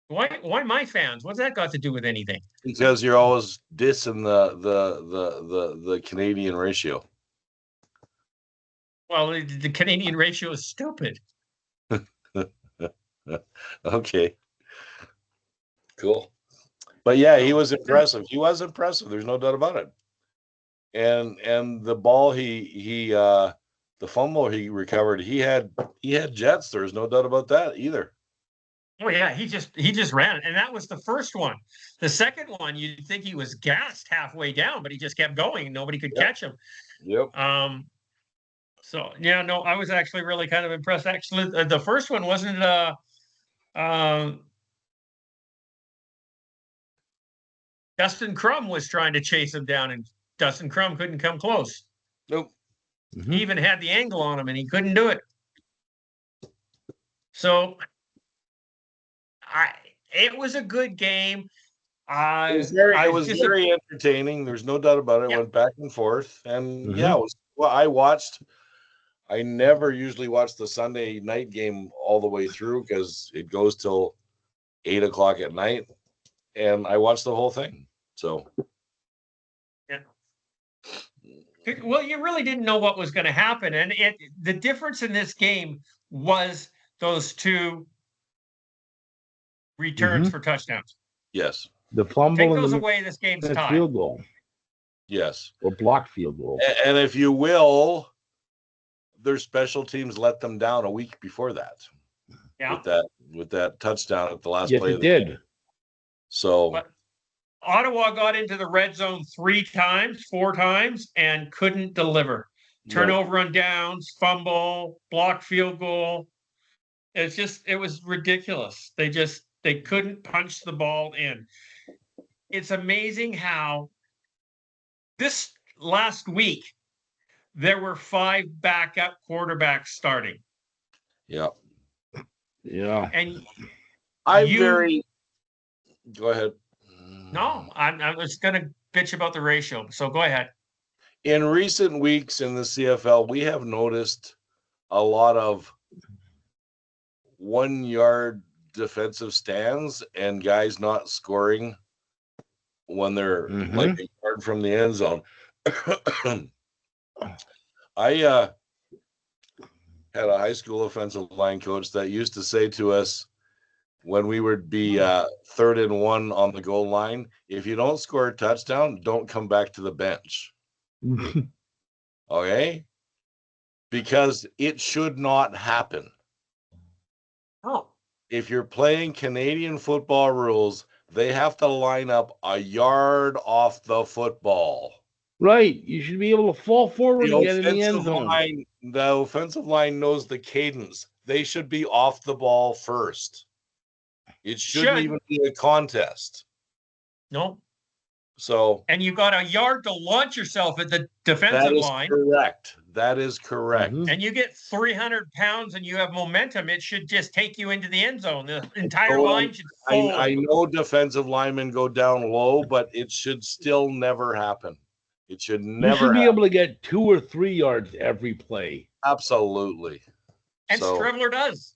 Why my fans? What's that got to do with anything? Because you're always dissing the Canadian ratio. Well, the Canadian ratio is stupid. Okay. Cool. But yeah, he was impressive. He was impressive. There's no doubt about it. And the ball the fumble he recovered, he had jets. There's no doubt about that either. Oh yeah, he just ran it, and that was the first one. The second one, you'd think he was gassed halfway down, but he just kept going, and nobody could catch him. Yep. So yeah, no, I was actually really kind of impressed. Actually, the first one wasn't Dustin Crum was trying to chase him down, and Dustin Crum couldn't come close. Nope. Mm-hmm. He even had the angle on him, and he couldn't do it. So it was a good game. It was very entertaining. There's no doubt about it. It went back and forth, and I watched. I never usually watch the Sunday night game all the way through because it goes till 8 o'clock at night, and I watched the whole thing. So, yeah. Well, you really didn't know what was going to happen, and the difference in this game was those 2 returns for touchdowns. Yes. The fumble. Take those away, this game's tied. Field goal. Yes. Or blocked field goal. And if you will, their special teams let them down a week before that. Yeah. With that touchdown at the last play. Yes, it did. So. But Ottawa got into the red zone 4 times, and couldn't deliver. Turnover on downs, fumble, blocked field goal. It was ridiculous. They couldn't punch the ball in. It's amazing how this last week there were 5 backup quarterbacks starting. Yeah. Yeah. And go ahead. No, I was going to bitch about the ratio, so go ahead. In recent weeks in the CFL, we have noticed a lot of 1-yard defensive stands and guys not scoring when they're like a yard from the end zone. I had a high school offensive line coach that used to say to us when we would be 3rd and 1 on the goal line, if you don't score a touchdown, don't come back to the bench. Okay? Because it should not happen. Oh. If you're playing Canadian football rules, they have to line up a yard off the football. Right. You should be able to fall forward and get in the end zone. The offensive line knows the cadence. They should be off the ball first. It shouldn't even be a contest. No. So. And you got a yard to launch yourself at the defensive line. That is correct. And you get 300 pounds and you have momentum. It should just take you into the end zone. The entire line should fold. I know defensive linemen go down low, but it should still never happen. It should never. You should be able to get 2 or 3 yards every play. Absolutely. And Strevler does.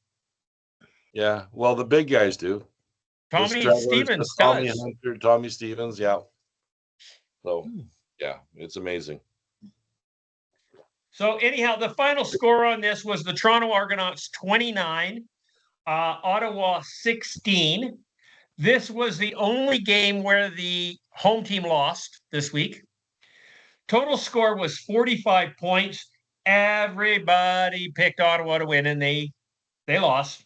Yeah. Well, the big guys do. Tommy Stevens Tommy does. Hunter, Tommy Stevens, yeah. So, yeah, it's amazing. So anyhow, the final score on this was the Toronto Argonauts 29, Ottawa 16. This was the only game where the home team lost this week. Total score was 45 points. Everybody picked Ottawa to win, and they lost.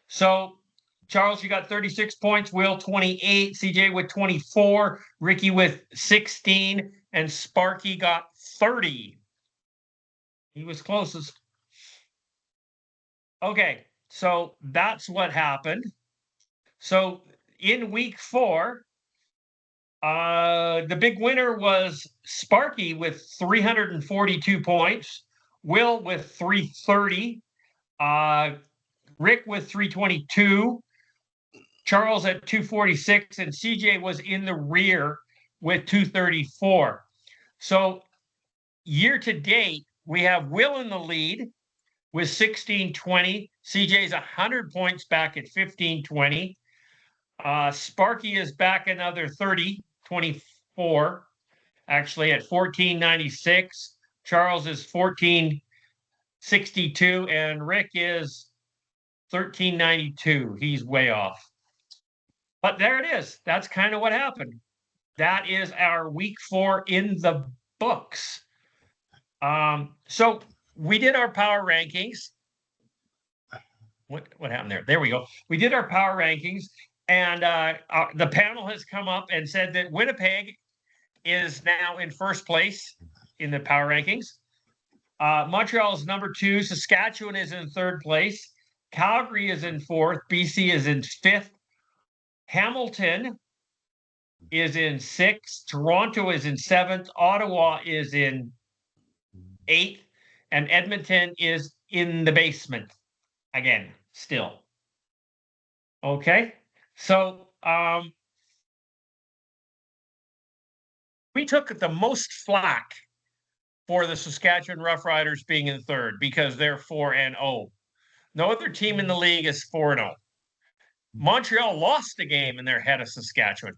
So, Charles, you got 36 points. Will, 28. CJ with 24. Ricky with 16. and Sparky got 30. He was closest. Okay, so that's what happened. So in week 4, the big winner was Sparky with 342 points, Will with 330, Rick with 322, Charles at 246, and CJ was in the rear with 234. So year to date, we have Will in the lead with 1620. CJ's 100 points back at 1520. Sparky is back another 24, actually at 1496. Charles is 1462, and Rick is 1392. He's way off. But there it is. That's kind of what happened. That is our week 4 in the books. So we did our power rankings. What happened there? There we go. We did our power rankings, and the panel has come up and said that Winnipeg is now in first place in the power rankings. Montreal is number 2. Saskatchewan is in 3rd place. Calgary is in 4th. BC is in 5th. Hamilton is in 6th. Toronto is in 7th. Ottawa is in 8th. And Edmonton is in the basement again, still. Okay. So we took the most flack for the Saskatchewan Roughriders being in 3rd because they're 4-0. No other team in the league is 4-0. Montreal lost the game and they're ahead of Saskatchewan.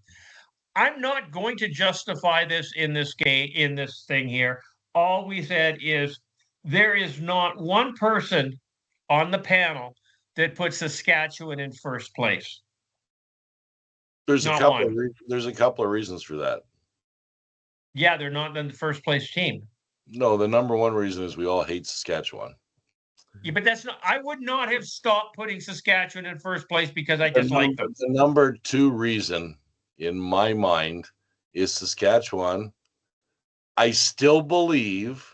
I'm not going to justify this in this game, in this thing here. All we said is there is not one person on the panel that puts Saskatchewan in first place. There's Not a couple. one. There's a couple of reasons for that. Yeah, they're not the first place team. No, the number one reason is we all hate Saskatchewan. Yeah, but that's not. I would not have stopped putting Saskatchewan in first place because I dislike them. The number 2 reason, in my mind, is Saskatchewan. I still believe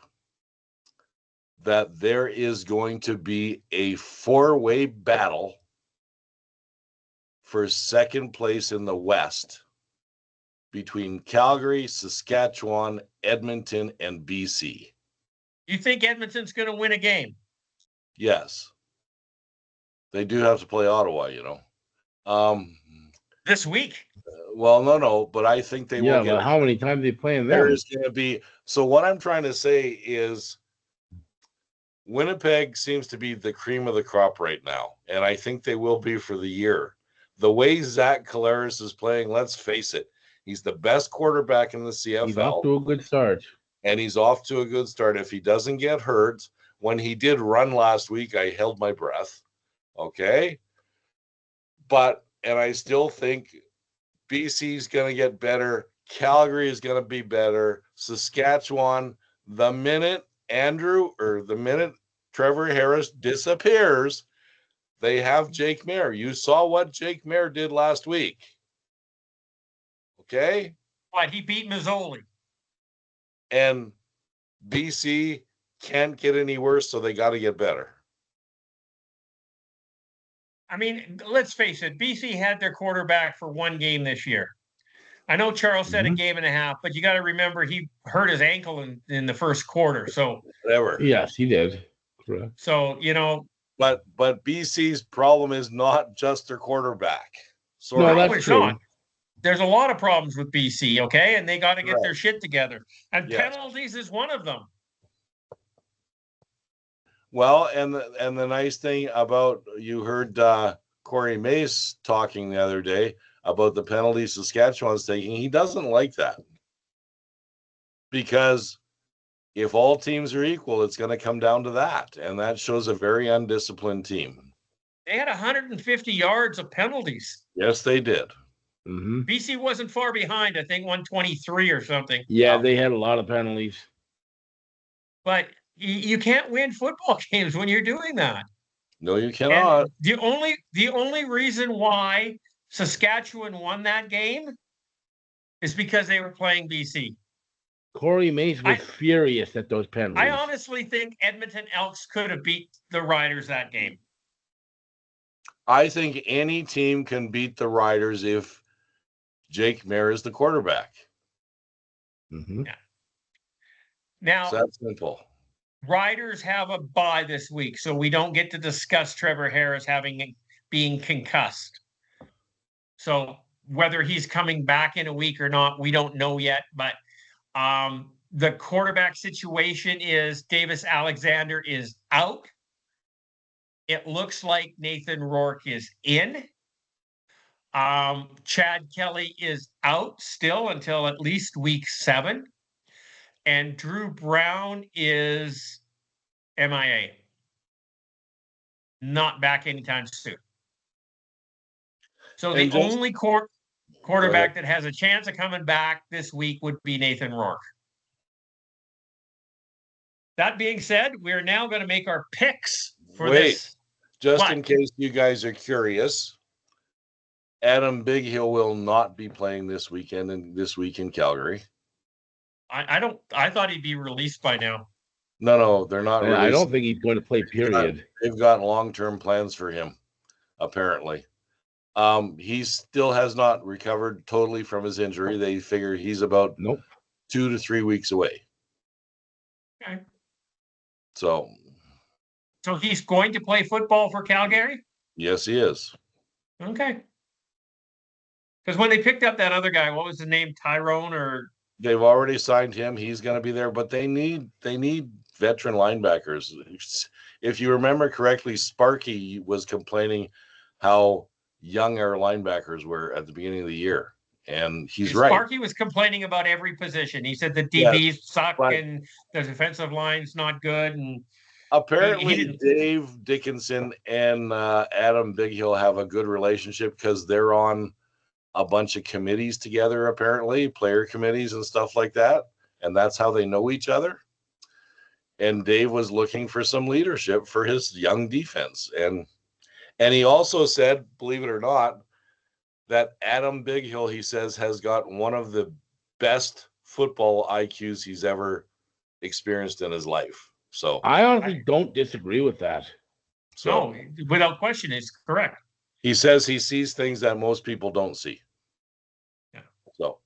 that there is going to be a 4-way battle for second place in the West between Calgary, Saskatchewan, Edmonton, and BC. You think Edmonton's going to win a game? Yes. They do have to play Ottawa, you know. This week? Well, no, but I think they will get. Yeah, but how many times they playing them? There is going to be. So what I'm trying to say is Winnipeg seems to be the cream of the crop right now, and I think they will be for the year. The way Zach Collaros is playing, let's face it, he's the best quarterback in the CFL. He's off to a good start. And he's off to a good start. If he doesn't get hurt, when he did run last week, I held my breath. Okay. And I still think BC's going to get better. Calgary is going to be better. Saskatchewan, the minute Trevor Harris disappears, they have Jake Maier. You saw what Jake Maier did last week. Okay? What, he beat Mazzoli. And BC can't get any worse, so they got to get better. I mean, let's face it, BC had their quarterback for one game this year. I know Charles said a game and a half, but you got to remember he hurt his ankle in the first quarter. So whatever. Yes, he did. Correct. So, you know. But BC's problem is not just their quarterback. No, that's true. Not. There's a lot of problems with BC, okay? And they got to get their shit together. And penalties is one of them. Well, and the nice thing about, you heard Corey Mace talking the other day about the penalties Saskatchewan's taking. He doesn't like that. Because if all teams are equal, it's going to come down to that. And that shows a very undisciplined team. They had 150 yards of penalties. Yes, they did. Mm-hmm. BC wasn't far behind, I think 123 or something. Yeah, they had a lot of penalties. But you can't win football games when you're doing that. No, you cannot. And the only reason why Saskatchewan won that game is because they were playing BC. Corey Mace was furious at those penalties. I honestly think Edmonton Elks could have beat the Riders that game. I think any team can beat the Riders if Jake Maier is the quarterback. Mm-hmm. Yeah. Now, it's that simple. Riders have a bye this week, so we don't get to discuss Trevor Harris being concussed. So whether he's coming back in a week or not, we don't know yet. But the quarterback situation is Davis Alexander is out. It looks like Nathan Rourke is in. Chad Kelly is out still until at least week 7. And Drew Brown is MIA. Not back anytime soon. So the only quarterback that has a chance of coming back this week would be Nathan Rourke. That being said, we're now going to make our picks for this. Just in case you guys are curious, Adam Bighill will not be playing this weekend and this week in Calgary. I thought he'd be released by now. No, they're not. I don't think he's going to play, period. They've got long-term plans for him, apparently. He still has not recovered totally from his injury. They figure he's about 2 to 3 weeks away. Okay. So he's going to play football for Calgary? Yes, he is. Okay. Because when they picked up that other guy, what was his name? Tyrone or? They've already signed him. He's going to be there, but they need veteran linebackers. If you remember correctly, Sparky was complaining how young our linebackers were at the beginning of the year, and he's right. Sparky was complaining about every position. He said the DBs suck and the defensive line's not good. And apparently, Dave Dickinson and Adam Bighill have a good relationship because they're on a bunch of committees together, apparently, player committees and stuff like that. And that's how they know each other. And Dave was looking for some leadership for his young defense. And he also said, believe it or not, that Adam Bighill, he says, has got one of the best football IQs he's ever experienced in his life. So I honestly don't disagree with that. So without question, it's correct. He says he sees things that most people don't see. Yeah. So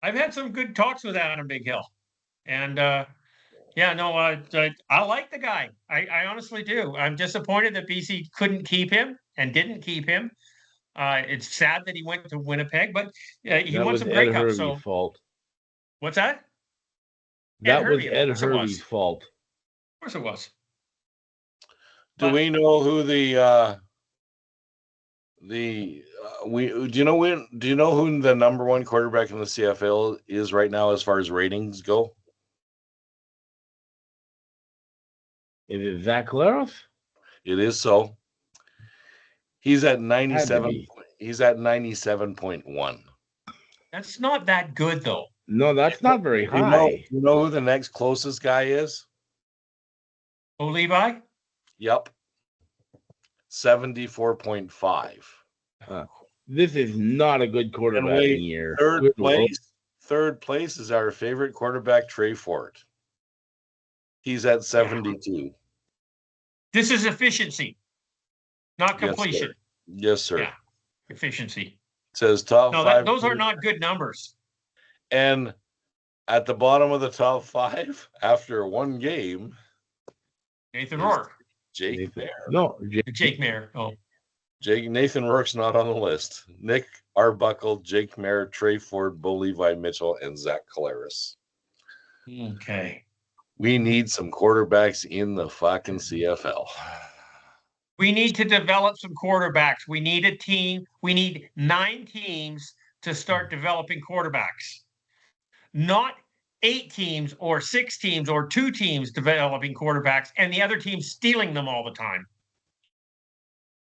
I've had some good talks with Adam Bighill. And I like the guy. I honestly do. I'm disappointed that BC couldn't keep him and didn't keep him. It's sad that he went to Winnipeg, but he wants a breakup. So fault. What's that? That was Ed Hervey's fault. Of course it was. Do we know who do you know who the number one quarterback in the CFL is right now as far as ratings go? Is it Zach Collaros? It is so. He's at 97. He's at 97.1. That's not that good, though. No, that's not very high. You know who the next closest guy is? Oh, Levi? Yep. 74.5. This is not a good quarterbacking year. Third place is our favorite quarterback, Trey Fort. He's at 72. Yeah. This is efficiency, not completion. Yes, sir. Yeah, efficiency. It says top 5. Those are not good numbers. And at the bottom of the top 5, after one game, Nathan Rourke. Jake Maier. No, Jake Maier. Oh. Nathan Rourke's not on the list. Nick Arbuckle, Jake Maier, Trey Ford, Bo Levi Mitchell, and Zach Collaros. Okay. We need some quarterbacks in the fucking CFL. We need to develop some quarterbacks. We need a team. We need 9 teams to start developing quarterbacks. Not 8 teams or 6 teams or 2 teams developing quarterbacks and the other team stealing them all the time.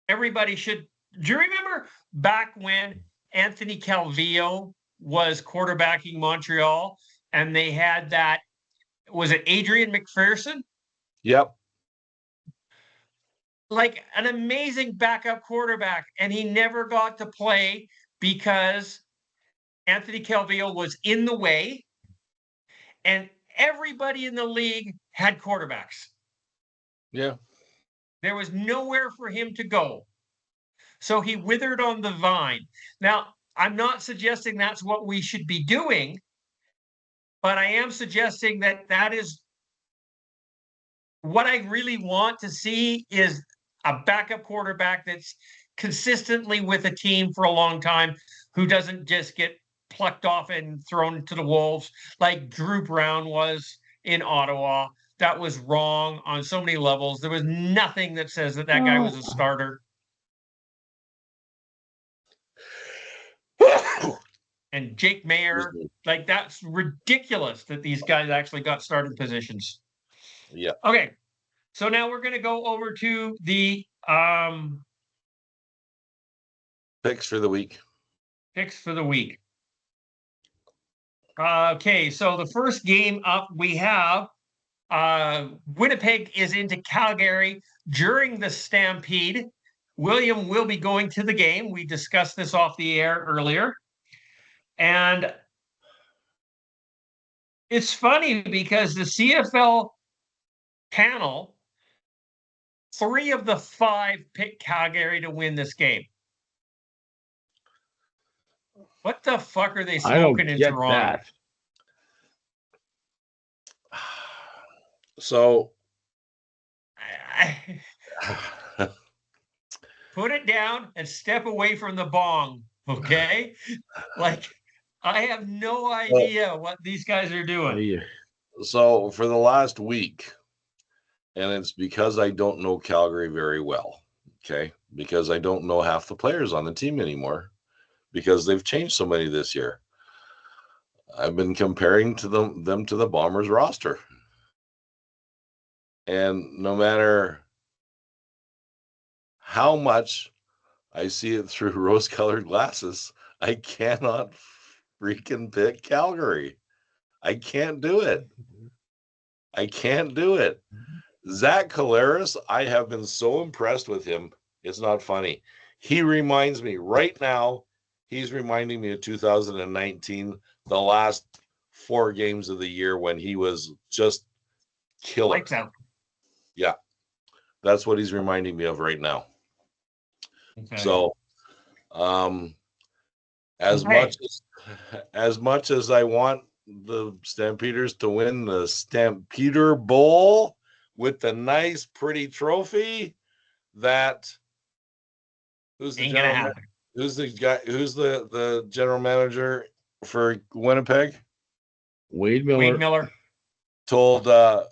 Everybody should. Do you remember back when Anthony Calvillo was quarterbacking Montreal and they had that, was it Adrian McPherson? Yep. Like an amazing backup quarterback, and he never got to play because Anthony Calvillo was in the way, and everybody in the league had quarterbacks. Yeah. There was nowhere for him to go. So he withered on the vine. Now, I'm not suggesting that's what we should be doing, but I am suggesting that that is what I really want to see is a backup quarterback that's consistently with a team for a long time, who doesn't just get plucked off and thrown to the wolves like Drew Brown was in Ottawa. That was wrong on so many levels. There was nothing that says that that guy was a starter. And Jake Mayer, like, that's ridiculous that these guys actually got starting positions. Yeah. Okay. So now we're going to go over to the Picks for the week. Picks for the week. Okay, so the first game up we have Winnipeg is into Calgary during the Stampede. William will be going to the game. We discussed this off the air earlier. And it's funny because the CFL panel, 3 of the 5 picked Calgary to win this game. What the fuck are they smoking in Toronto? That. So put it down and step away from the bong, okay? Like, I have no idea what these guys are doing. So for the last week, and it's because I don't know Calgary very well, okay? Because I don't know half the players on the team anymore, because they've changed so many this year. I've been comparing to them to the Bombers roster. And no matter how much I see it through rose-colored glasses, I cannot freaking pick Calgary. I can't do it. I can't do it. Zach Collaros, I have been so impressed with him. It's not funny. He reminds me right now, he's reminding me of 2019, the last 4 games of the year when he was just killer. Lights out. Yeah. That's what he's reminding me of right now. Okay. So, as much as I want the Stampeders to win the Stampeder Bowl with the nice, pretty trophy, that who's the general manager for Winnipeg? Wade Miller. Told the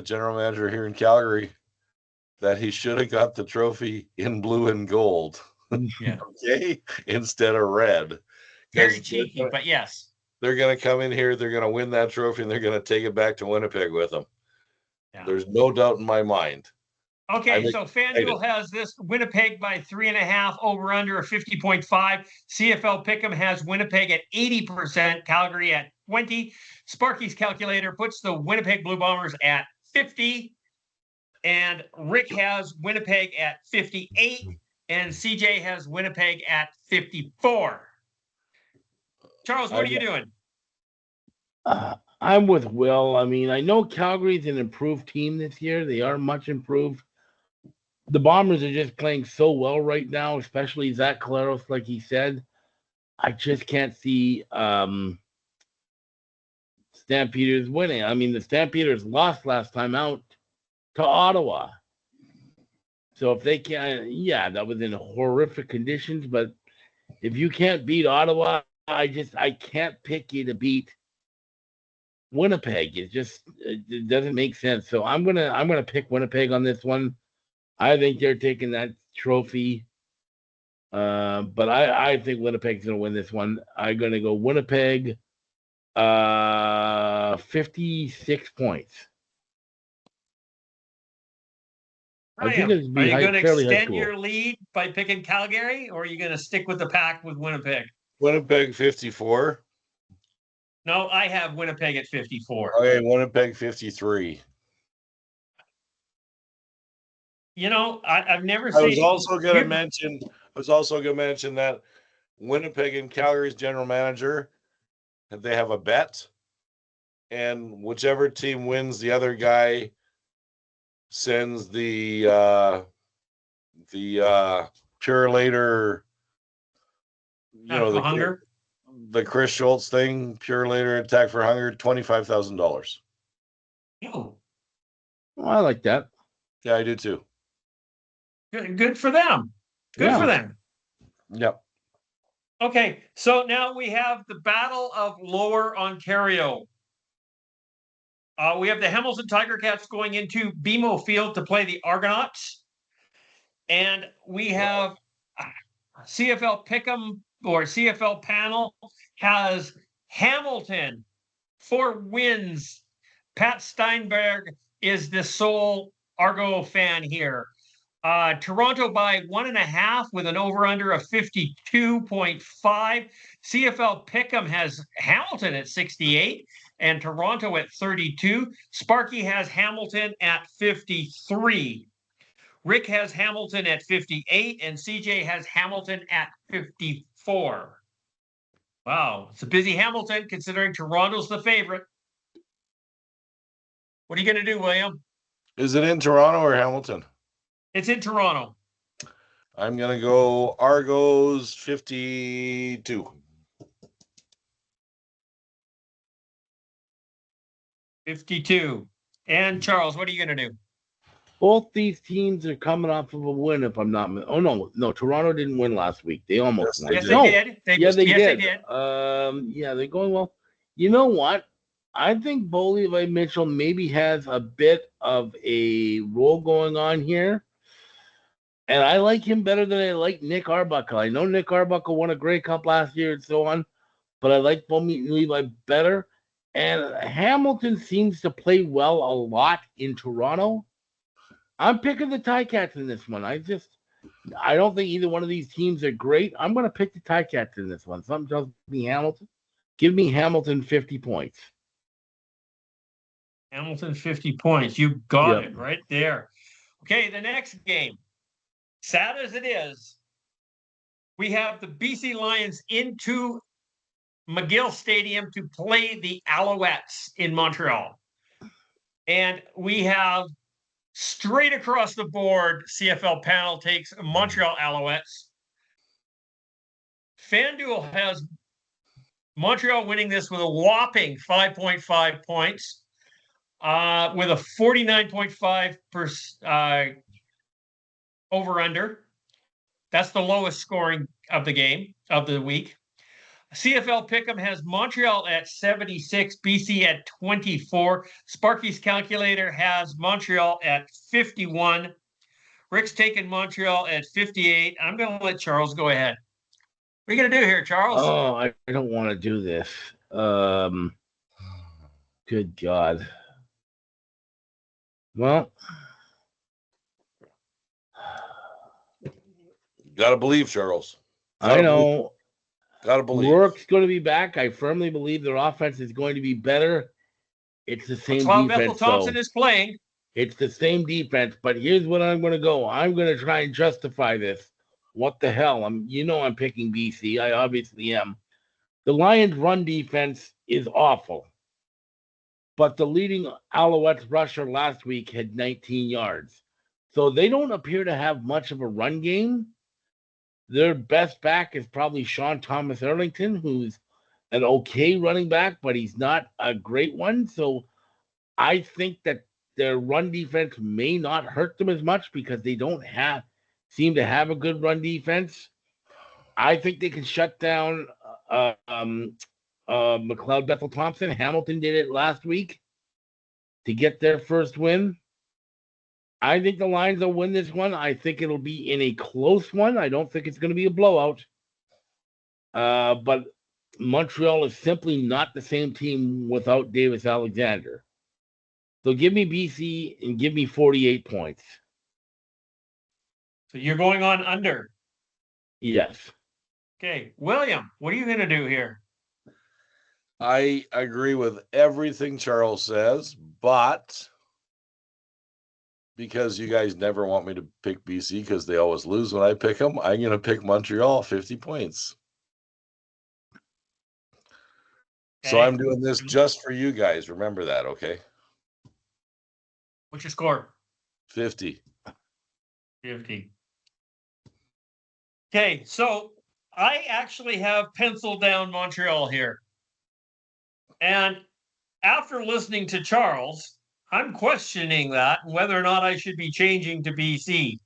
general manager here in Calgary that he should have got the trophy in blue and gold. Yeah. Okay, instead of red. Very cheeky, but yes. They're going to come in here, they're going to win that trophy, and they're going to take it back to Winnipeg with them. Yeah. There's no doubt in my mind. Okay, so FanDuel has this Winnipeg by 3.5, over under a 50.5. CFL Pick'em has Winnipeg at 80%, Calgary at 20. Sparky's calculator puts the Winnipeg Blue Bombers at 50. And Rick has Winnipeg at 58. And CJ has Winnipeg at 54. Charles, what are you doing? I'm with Will. I mean, I know Calgary's an improved team this year. They are much improved. The Bombers are just playing so well right now, especially Zach Collaros, like he said. I just can't see Stampeders winning. I mean, the Stampeders lost last time out to Ottawa. So if they can, yeah, that was in horrific conditions. But if you can't beat Ottawa, I can't pick you to beat Winnipeg. It doesn't make sense. So I'm gonna pick Winnipeg on this one. I think they're taking that trophy. But I think Winnipeg's gonna win this one. I'm gonna go Winnipeg 56 points. Are you going to extend your lead by picking Calgary, or are you going to stick with the pack with Winnipeg? Winnipeg 54. No, I have Winnipeg at 54. Okay, Winnipeg 53. You know, I've never seen. I was also going to mention that Winnipeg and Calgary's general manager they have a bet, and whichever team wins, the other guy sends the Purelator, For hunger. the Chris Schultz thing, Purelator Attack for Hunger, $25,000. Oh, Well, I like that. Yeah, I do too. good for them. Good for them. Yep. Okay, so now we have the Battle of Lower Ontario. We have the Hamilton Tiger Cats going into BMO Field to play the Argonauts. And we have CFL Pick'em or CFL panel has Hamilton 4 wins. Pat Steinberg is the sole Argo fan here. Toronto by 1.5 with an over-under of 52.5. CFL Pick'em has Hamilton at 68 and Toronto at 32. Sparky has Hamilton at 53. Rick has Hamilton at 58 and CJ has Hamilton at 54. Wow, it's a busy Hamilton considering Toronto's the favorite. What are you going to do, William? Is it in Toronto or Hamilton? It's in Toronto. I'm going to go Argos 52. 52. And Charles, what are you going to do? Both these teams are coming off of a win, if I'm not. Oh no, Toronto didn't win last week. They almost won. Yes, they did. They did. Yeah, they're going well. You know what? I think Bo Levi Mitchell maybe has a bit of a role going on here. And I like him better than I like Nick Arbuckle. I know Nick Arbuckle won a Grey Cup last year and so on, but I like Bo Levi better. And Hamilton seems to play well a lot in Toronto. I'm picking the Ticats in this one. I don't think either one of these teams are great. I'm going to pick the Ticats in this one. Something tells me Hamilton. Give me Hamilton 50 points. Hamilton 50 points. You got it right there. Okay, the next game. Sad as it is, we have the BC Lions into McGill Stadium to play the Alouettes in Montreal. And we have straight across the board, CFL panel takes Montreal Alouettes. FanDuel has Montreal winning this with a whopping 5.5 points, with a 49.5% over-under. That's the lowest scoring of the game, of the week. CFL Pick'em has Montreal at 76, BC at 24. Sparky's calculator has Montreal at 51. Rick's taking Montreal at 58. I'm going to let Charles go ahead. What are you going to do here, Charles? Oh, I don't want to do this. Good God. Well, Gotta believe, Charles. I know. Gotta believe. Rourke's going to be back. I firmly believe their offense is going to be better. It's the same defense. Bethel Thompson is playing. It's the same defense, but here's what I'm going to go. I'm going to try and justify this. What the hell? I'm picking BC. I obviously am. The Lions' run defense is awful, but the leading Alouettes rusher last week had 19 yards. So they don't appear to have much of a run game. Their best back is probably Sean Thomas Erlington, who's an okay running back, but he's not a great one. So I think that their run defense may not hurt them as much because they don't seem to have a good run defense. I think they can shut down McLeod Bethel Thompson. Hamilton did it last week to get their first win. I think the Lions will win this one. I think it'll be in a close one. I don't think it's going to be a blowout. But Montreal is simply not the same team without Davis Alexander. So give me BC and give me 48 points. So you're going on under? Yes. Okay. William, what are you going to do here? I agree with everything Charles says, but because you guys never want me to pick BC because they always lose when I pick them, I'm going to pick Montreal 50 points. So I'm doing this just for you guys. Remember that, okay? What's your score? 50. 50. Okay, so I actually have penciled down Montreal here. And after listening to Charles, I'm questioning that and whether or not I should be changing to BC.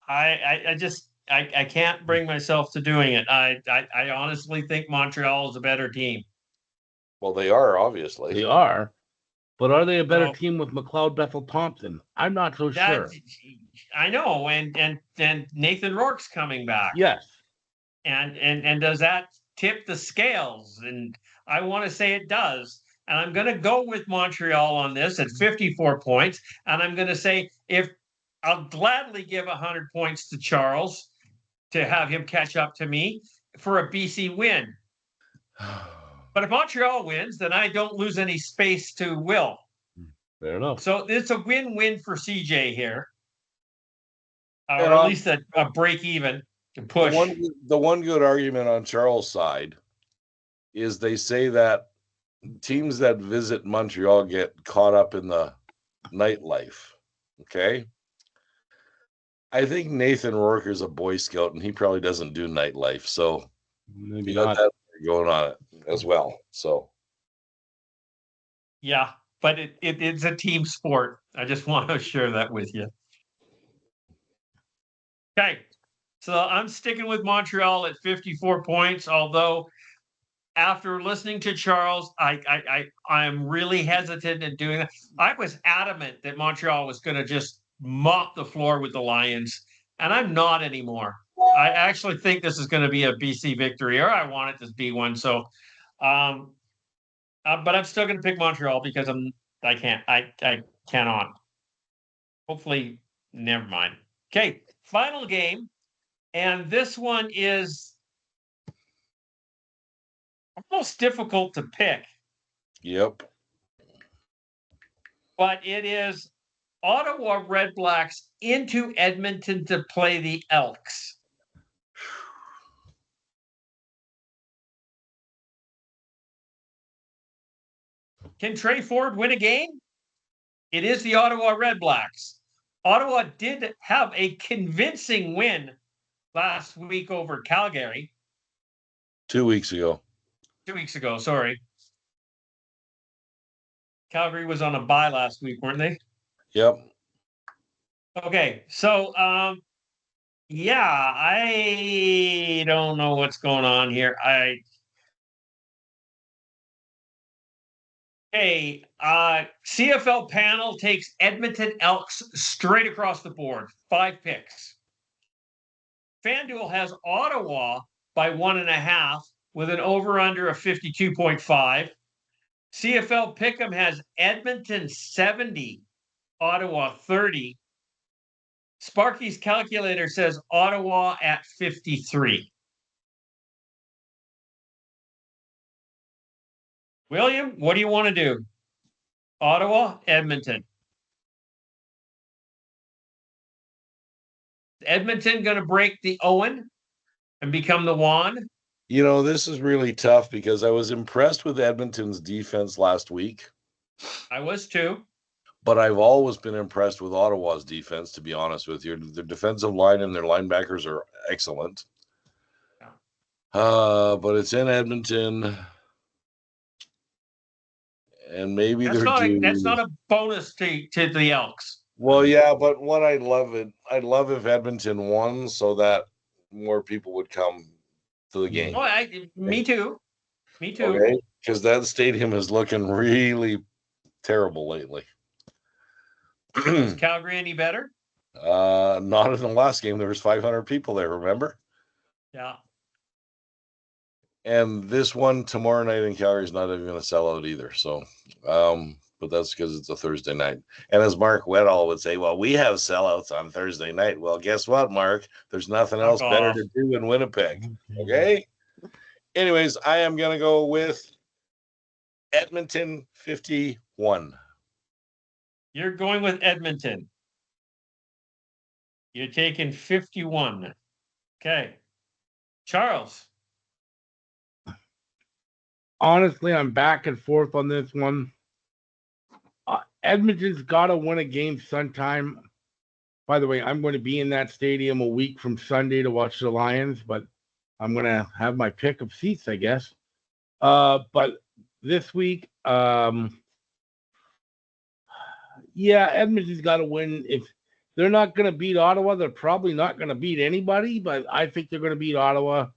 I can't bring myself to doing it. I honestly think Montreal is a better team. Well, they are, obviously. They are. But are they a better So- team with McLeod Bethel Thompson? I'm not so sure. I know, and Nathan Rourke's coming back. Yes. And does that tip the scales? And I want to say it does. And I'm going to go with Montreal on this at 54 points. And I'm going to say if I'll gladly give 100 points to Charles to have him catch up to me for a BC win. But if Montreal wins, then I don't lose any space to Will. Fair enough. So it's a win-win for CJ here, or And at least a break even to push. The one good argument on Charles' side is they say that teams that visit Montreal get caught up in the nightlife. Okay. I think Nathan Rourke is a Boy Scout and he probably doesn't do nightlife. So Maybe you got not. that going on it as well. So Yeah, but it's a team sport. I just want to share that with you. Okay, so I'm sticking with Montreal at 54 points, although after listening to Charles, I'm really hesitant in doing that. I was adamant that Montreal was going to just mop the floor with the Lions, and I'm not anymore. I actually think this is going to be a BC victory, or I want it to be one. So, but I'm still going to pick Montreal because I cannot. Hopefully, never mind. Okay, final game, and this one is almost difficult to pick. yep. But it is Ottawa Red Blacks into Edmonton to play the Elks. Can Trey Ford win a game? It is the Ottawa Red Blacks. Ottawa did have a convincing win last week over Calgary. 2 weeks ago. 2 weeks ago, sorry. Calgary was on a bye last week, weren't they? Yep. Okay, so yeah, I don't know what's going on here. CFL panel takes Edmonton Elks straight across the board. 5 picks. FanDuel has Ottawa by 1.5 with an over-under of 52.5. CFL Pick'em has Edmonton 70, Ottawa 30. Sparky's calculator says Ottawa at 53. William, what do you want to do? Ottawa, Edmonton. Edmonton going to break the Owen and become the Juan? You know, this is really tough because I was impressed with Edmonton's defense last week. I was too. But I've always been impressed with Ottawa's defense, to be honest with you. Their defensive line and their linebackers are excellent. Yeah. But it's in Edmonton. And maybe that's not a bonus to the Elks. Well, yeah, but what I'd love if Edmonton won so that more people would come to the game. Oh, me too. Me too. Okay, because that stadium is looking really terrible lately. Is Calgary any better? Not in the last game. There was 500 people there, remember? Yeah. And this one tomorrow night in Calgary is not even going to sell out either. So, but that's because it's a Thursday night. And as Mark Weddall would say, well, we have sellouts on Thursday night. Well, guess what, Mark? There's nothing else better to do in Winnipeg. Okay? Anyways, I am going to go with Edmonton 51. You're going with Edmonton. You're taking 51. Okay. Charles. Honestly, I'm back and forth on this one. Edmonton's got to win a game sometime. By the way, I'm going to be in that stadium a week from Sunday to watch the Lions, but I'm going to have my pick of seats, I guess. But this week, Edmonton's got to win. If they're not going to beat Ottawa, they're probably not going to beat anybody, but I think they're going to beat Ottawa.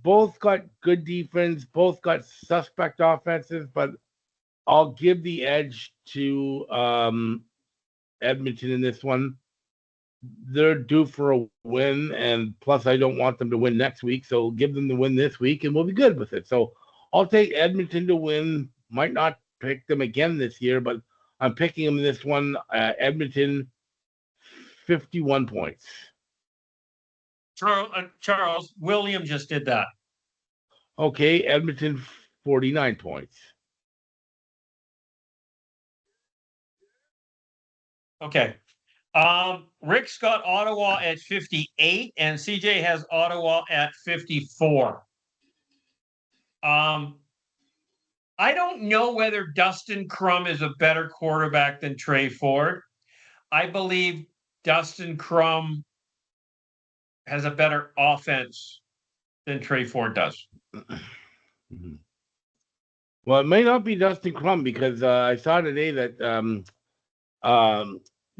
Both got good defense, both got suspect offenses, but I'll give the edge to Edmonton in this one. They're due for a win, and plus I don't want them to win next week, so give them the win this week, and we'll be good with it. So I'll take Edmonton to win. Might not pick them again this year, but I'm picking them this one. Edmonton, 51 points. Charles, William just did that. Okay, Edmonton, 49 points. Okay. Rick's got Ottawa at 58, and CJ has Ottawa at 54. I don't know whether Dustin Crum is a better quarterback than Trey Ford. I believe Dustin Crum has a better offense than Trey Ford does. Well, it may not be Dustin Crum because I saw today that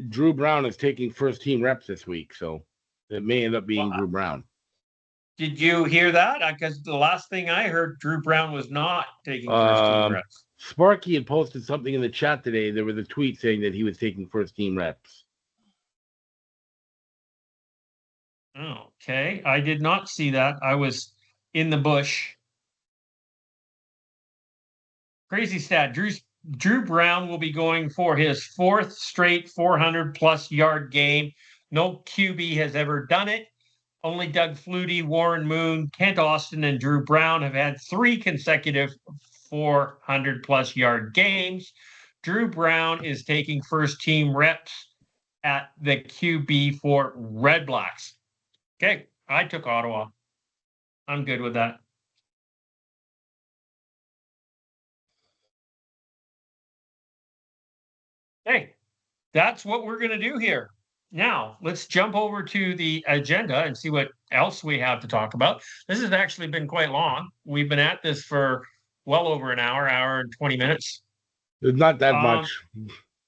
Drew Brown is taking first team reps this week, so it may end up being Drew Brown. Did you hear that? Because the last thing I heard, Drew Brown was not taking first team reps. Sparky had posted something in the chat today. There was a tweet saying that he was taking first team reps. Okay, I did not see that. I was in the bush. Crazy stat. Drew Brown will be going for his fourth straight 400-plus yard game. No QB has ever done it. Only Doug Flutie, Warren Moon, Kent Austin, and Drew Brown have had 3 consecutive 400-plus yard games. Drew Brown is taking first-team reps at the QB for Red Blacks. Okay, I took Ottawa. I'm good with that. Okay, that's what we're going to do here. Now, let's jump over to the agenda and see what else we have to talk about. This has actually been quite long. We've been at this for well over an hour and 20 minutes. There's not that much.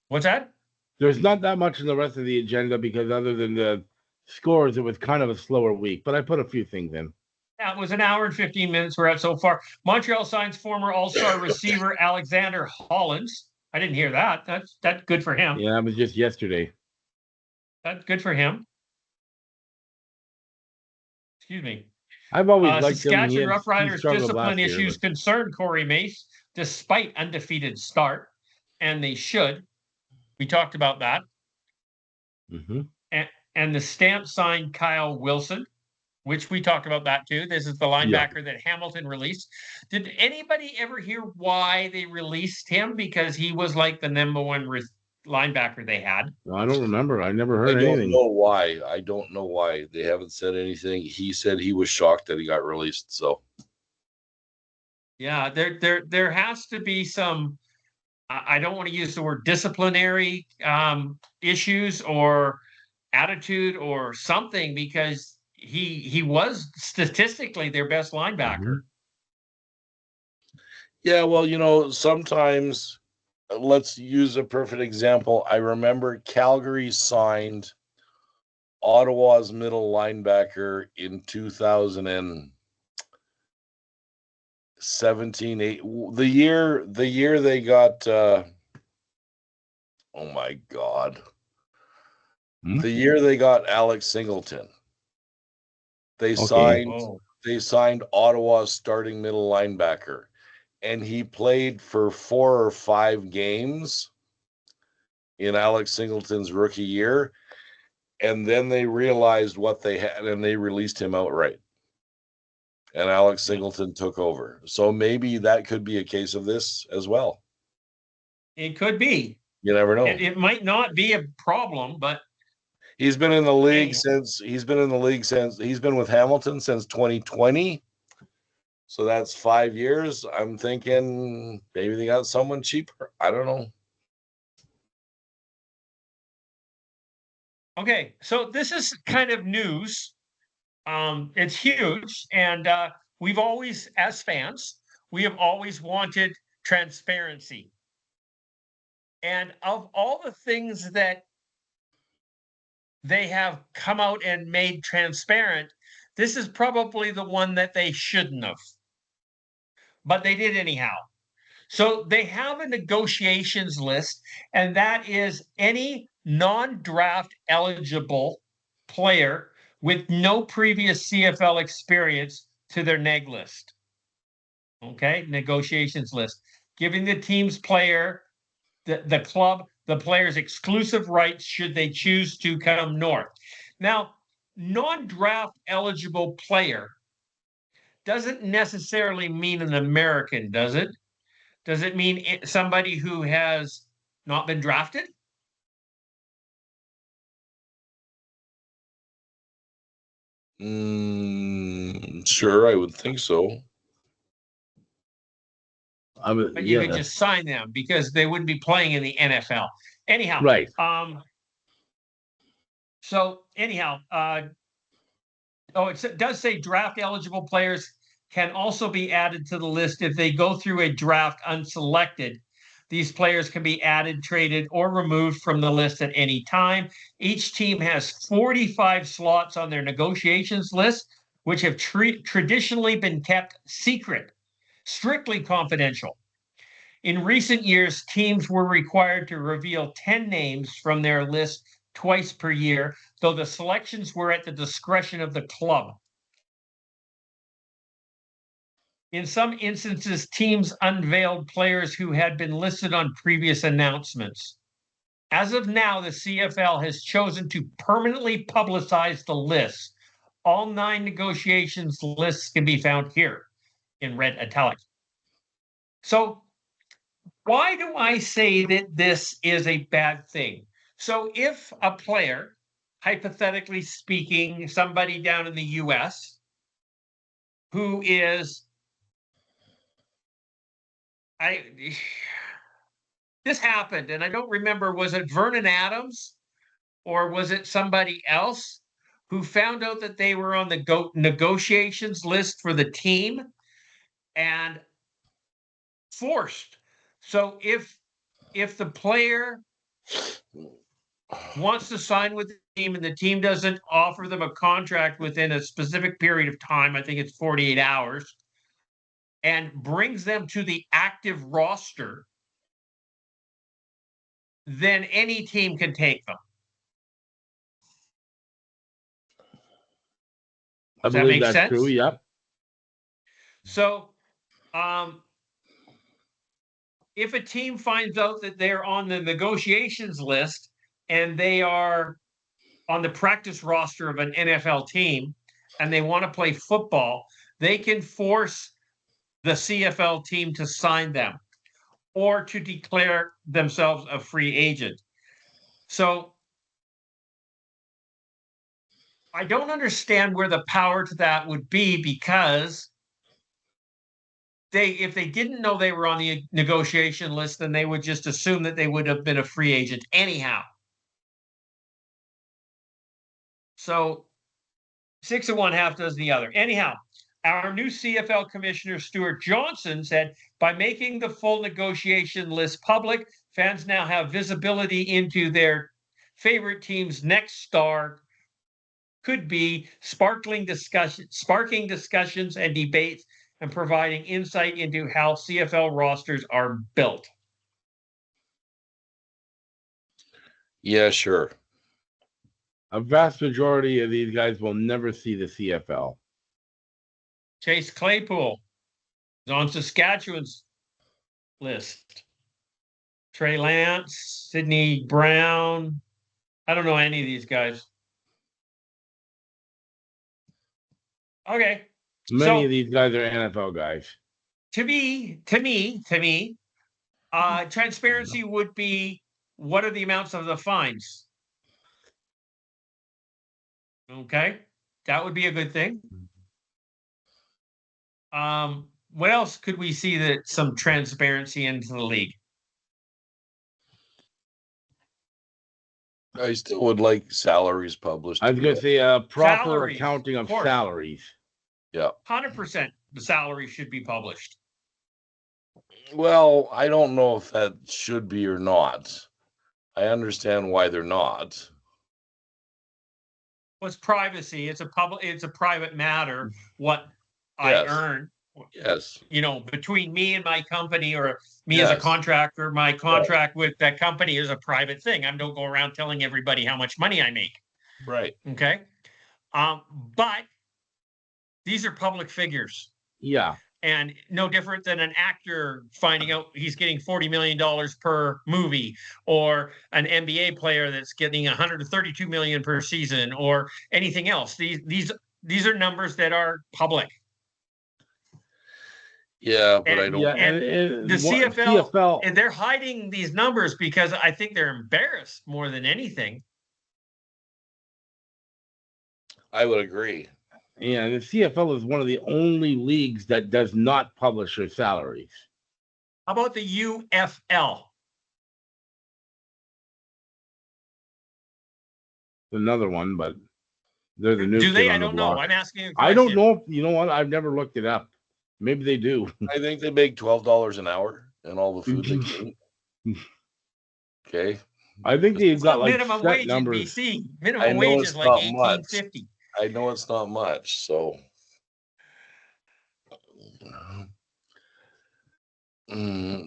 What's that? There's not that much in the rest of the agenda because other than the scores, it was kind of a slower week, but I put a few things in. Yeah, it was an hour and 15 minutes we're at so far. Montreal signs former All-Star receiver Alexander Hollins. I didn't hear that. That's good for him. Yeah, it was just yesterday. That's good for him. Excuse me. I've always liked Saskatchewan Roughriders discipline issues concern Corey Mace despite undefeated start, and they should. We talked about that. Mm-hmm. And the Stamp signed Kyle Wilson, which we talked about that too. This is the linebacker that Hamilton released. Did anybody ever hear why they released him? Because he was like the number one linebacker they had. No, I don't remember. I never heard anything. I don't know why. They haven't said anything. He said he was shocked that he got released. So, yeah, there has to be some. I don't want to use the word disciplinary issues or attitude or something, because he was statistically their best linebacker. Mm-hmm. Yeah, well, sometimes, let's use a perfect example. I remember Calgary signed Ottawa's middle linebacker in 2017, the year they got oh my God. The year they got Alex Singleton. They signed Ottawa's starting middle linebacker, and he played for 4 or 5 games in Alex Singleton's rookie year, and then they realized what they had and they released him outright. And Alex Singleton took over. So maybe that could be a case of this as well. It could be. You never know. It might not be a problem, but He's been in the league Hey. since he's been with Hamilton since 2020. So that's 5 years. I'm thinking maybe they got someone cheaper. I don't know. Okay, so this is kind of news. It's huge, and we've always, as fans, we have always wanted transparency. And of all the things that they have come out and made transparent, this is probably the one that they shouldn't have. But they did anyhow. So they have a negotiations list, and that is any non draft eligible player with no previous CFL experience to their neg list. Okay, negotiations list, giving the team's player, the club, the player's exclusive rights should they choose to come north. Now, non draft eligible player doesn't necessarily mean an American, does it? Does it mean somebody who has not been drafted? Sure, I would think so. But you could just sign them because they wouldn't be playing in the NFL. Anyhow, right. So anyhow, it does say draft eligible players can also be added to the list if they go through a draft unselected. These players can be added, traded, or removed from the list at any time. Each team has 45 slots on their negotiations list, which have traditionally been kept secret, strictly confidential. In recent years, teams were required to reveal 10 names from their list twice per year, though the selections were at the discretion of the club. In some instances, teams unveiled players who had been listed on previous announcements. As of now, the CFL has chosen to permanently publicize the list. All 9 negotiations lists can be found here in red italic. So, why do I say that this is a bad thing? So, if a player, hypothetically speaking, somebody down in the US who is, this happened, and I don't remember, was it Vernon Adams or was it somebody else who found out that they were on the negotiations list for the team and forced? So if the player wants to sign with the team and the team doesn't offer them a contract within a specific period of time, I think it's 48 hours, and brings them to the active roster, then any team can take them. I believe that's true. Yep. So, if a team finds out that they're on the negotiations list and they are on the practice roster of an NFL team and they want to play football, they can force the CFL team to sign them or to declare themselves a free agent. So I don't understand where the power to that would be, because if they didn't know they were on the negotiation list, then they would just assume that they would have been a free agent anyhow. So 6 of one, half does the other. Anyhow, our new CFL commissioner, Stuart Johnson, said by making the full negotiation list public, fans now have visibility into their favorite team's next star could be, sparking discussions and debates, and providing insight into how CFL rosters are built. Yeah, sure. A vast majority of these guys will never see the CFL. Chase Claypool is on Saskatchewan's list. Trey Lance, Sidney Brown. I don't know any of these guys. Okay. Many of these guys are NFL guys. To me, transparency would be, what are the amounts of the fines? Okay, that would be a good thing. What else could we see that some transparency into the league? I still would like salaries published. I was going to say proper Salaries, accounting of of course. salaries. Yeah. 100% the salary should be published. Well, I don't know if that should be or not. I understand why they're not. Well, it's privacy. It's a private matter what Yes. I earn. Yes. You know, between me and my company, or me as a Yes. contractor, my contract with that company is a private thing. I don't go around telling everybody how much money I make. Right. Okay. But these are public figures. Yeah. And no different than an actor finding out he's getting $40 million per movie, or an NBA player that's getting $132 million per season, or anything else. These are numbers that are public. Yeah, but I don't. Yeah, And the CFL, and they're hiding these numbers because I think they're embarrassed more than anything. I would agree. Yeah, the CFL is one of the only leagues that does not publish their salaries. How about the UFL? Another one, but they're the new. Do they? kid on I the don't block. know. I'm asking a question. I don't know. You know what? I've never looked it up. Maybe they do. I think they make $12 an hour and all the food they can eat. Okay. I think they've got like minimum set wage numbers. in BC. I Minimum know wage it's is like not much. $18.50. I know it's not much. So,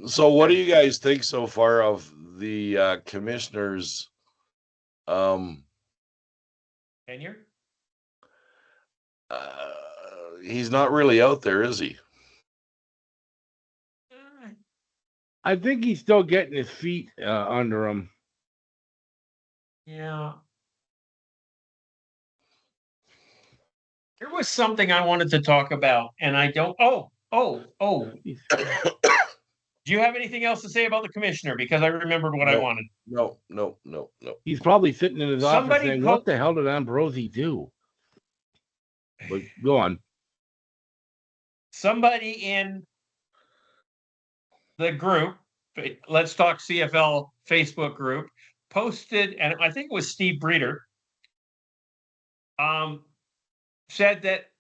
so what do you guys think so far of the commissioners? Tenure? He's not really out there, is he? I think he's still getting his feet under him. Yeah. There was something I wanted to talk about, and I don't. Oh. Do you have anything else to say about the commissioner? Because I remembered what I wanted. No. He's probably sitting in his office saying, po- "What the hell did Ambrosi do?" But go on. Somebody in the group, Let's Talk CFL Facebook group, posted, and I think it was Steve Breeder, said that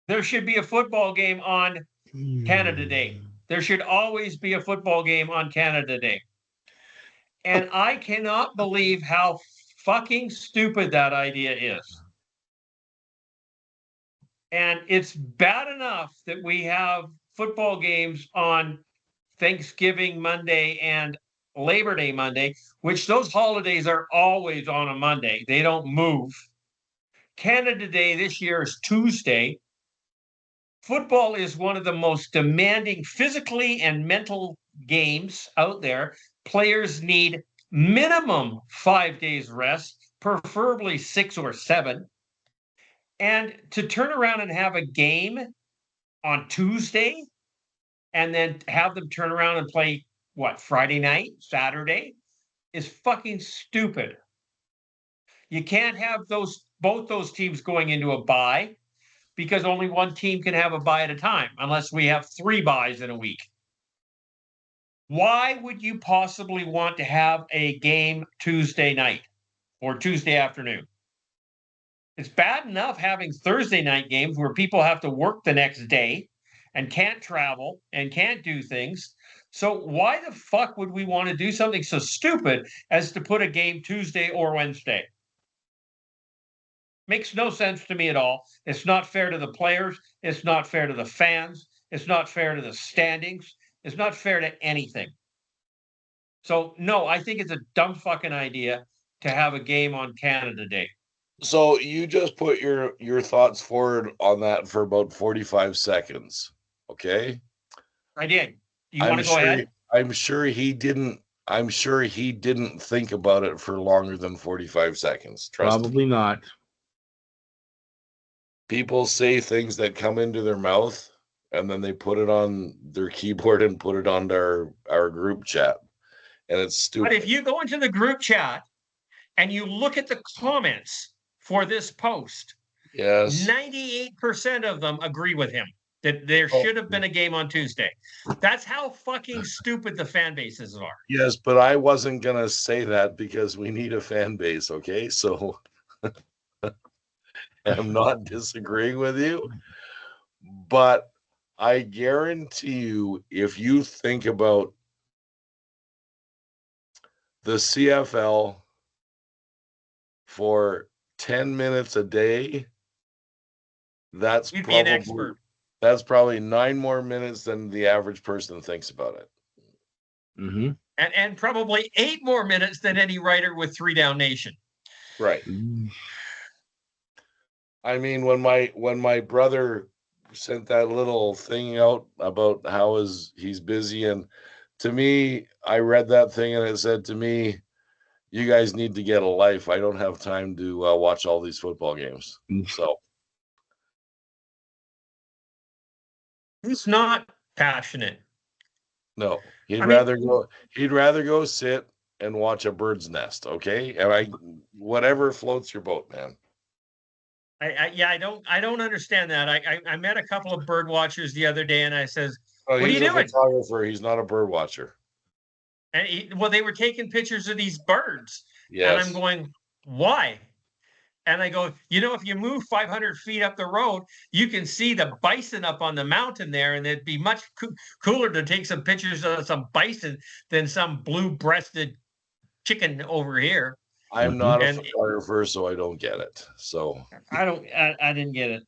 there should be a football game on Canada Day. There should always be a football game on Canada Day. And I cannot believe how fucking stupid that idea is. And it's bad enough that we have football games on Thanksgiving Monday and Labor Day Monday, which those holidays are always on a Monday. They don't move. Canada Day this year is Tuesday. Football is one of the most demanding physically and mental games out there. Players need minimum 5 days rest, preferably 6 or 7. And to turn around and have a game on Tuesday and then have them turn around and play, Friday night, Saturday, is fucking stupid. You can't have both those teams going into a bye, because only one team can have a bye at a time, unless we have 3 byes in a week. Why would you possibly want to have a game Tuesday night or Tuesday afternoon? It's bad enough having Thursday night games where people have to work the next day and can't travel and can't do things. So why the fuck would we want to do something so stupid as to put a game Tuesday or Wednesday? Makes no sense to me at all. It's not fair to the players. It's not fair to the fans. It's not fair to the standings. It's not fair to anything. So, no, I think it's a dumb fucking idea to have a game on Canada Day. So you just put your thoughts forward on that for about 45 seconds. Okay? I did. You want to go ahead? I'm sure he didn't think about it for longer than 45 seconds. Probably not. People say things that come into their mouth, and then they put it on their keyboard and put it on our group chat, and it's stupid. But if you go into the group chat and you look at the comments for this post, Yes. 98% of them agree with him that there should have been a game on Tuesday. That's how fucking stupid the fan bases are. Yes, but I wasn't going to say that because we need a fan base, okay? So I'm not disagreeing with you, but I guarantee you, if you think about the CFL for 10 minutes a day, that's You'd be an expert. probably 9 more minutes than the average person thinks about it. Mm-hmm. And probably 8 more minutes than any writer with 3 Down Nation. Right. I mean, when my brother sent that little thing out about how he's busy, and to me, I read that thing and it said to me, you guys need to get a life. I don't have time to watch all these football games. So Who's not passionate? no, he'd rather go sit and watch a bird's nest. Okay. And whatever floats your boat, man. I don't understand that. I met a couple of bird watchers the other day, and I says, Oh, "What are you he's a doing?" photographer. He's not a bird watcher. And well, they were taking pictures of these birds, Yes. and I'm going, "Why?" And I go, if you move 500 feet up the road, you can see the bison up on the mountain there, and it'd be much cooler to take some pictures of some bison than some blue-breasted chicken over here. I'm not a photographer, so I don't get it. So I didn't get it.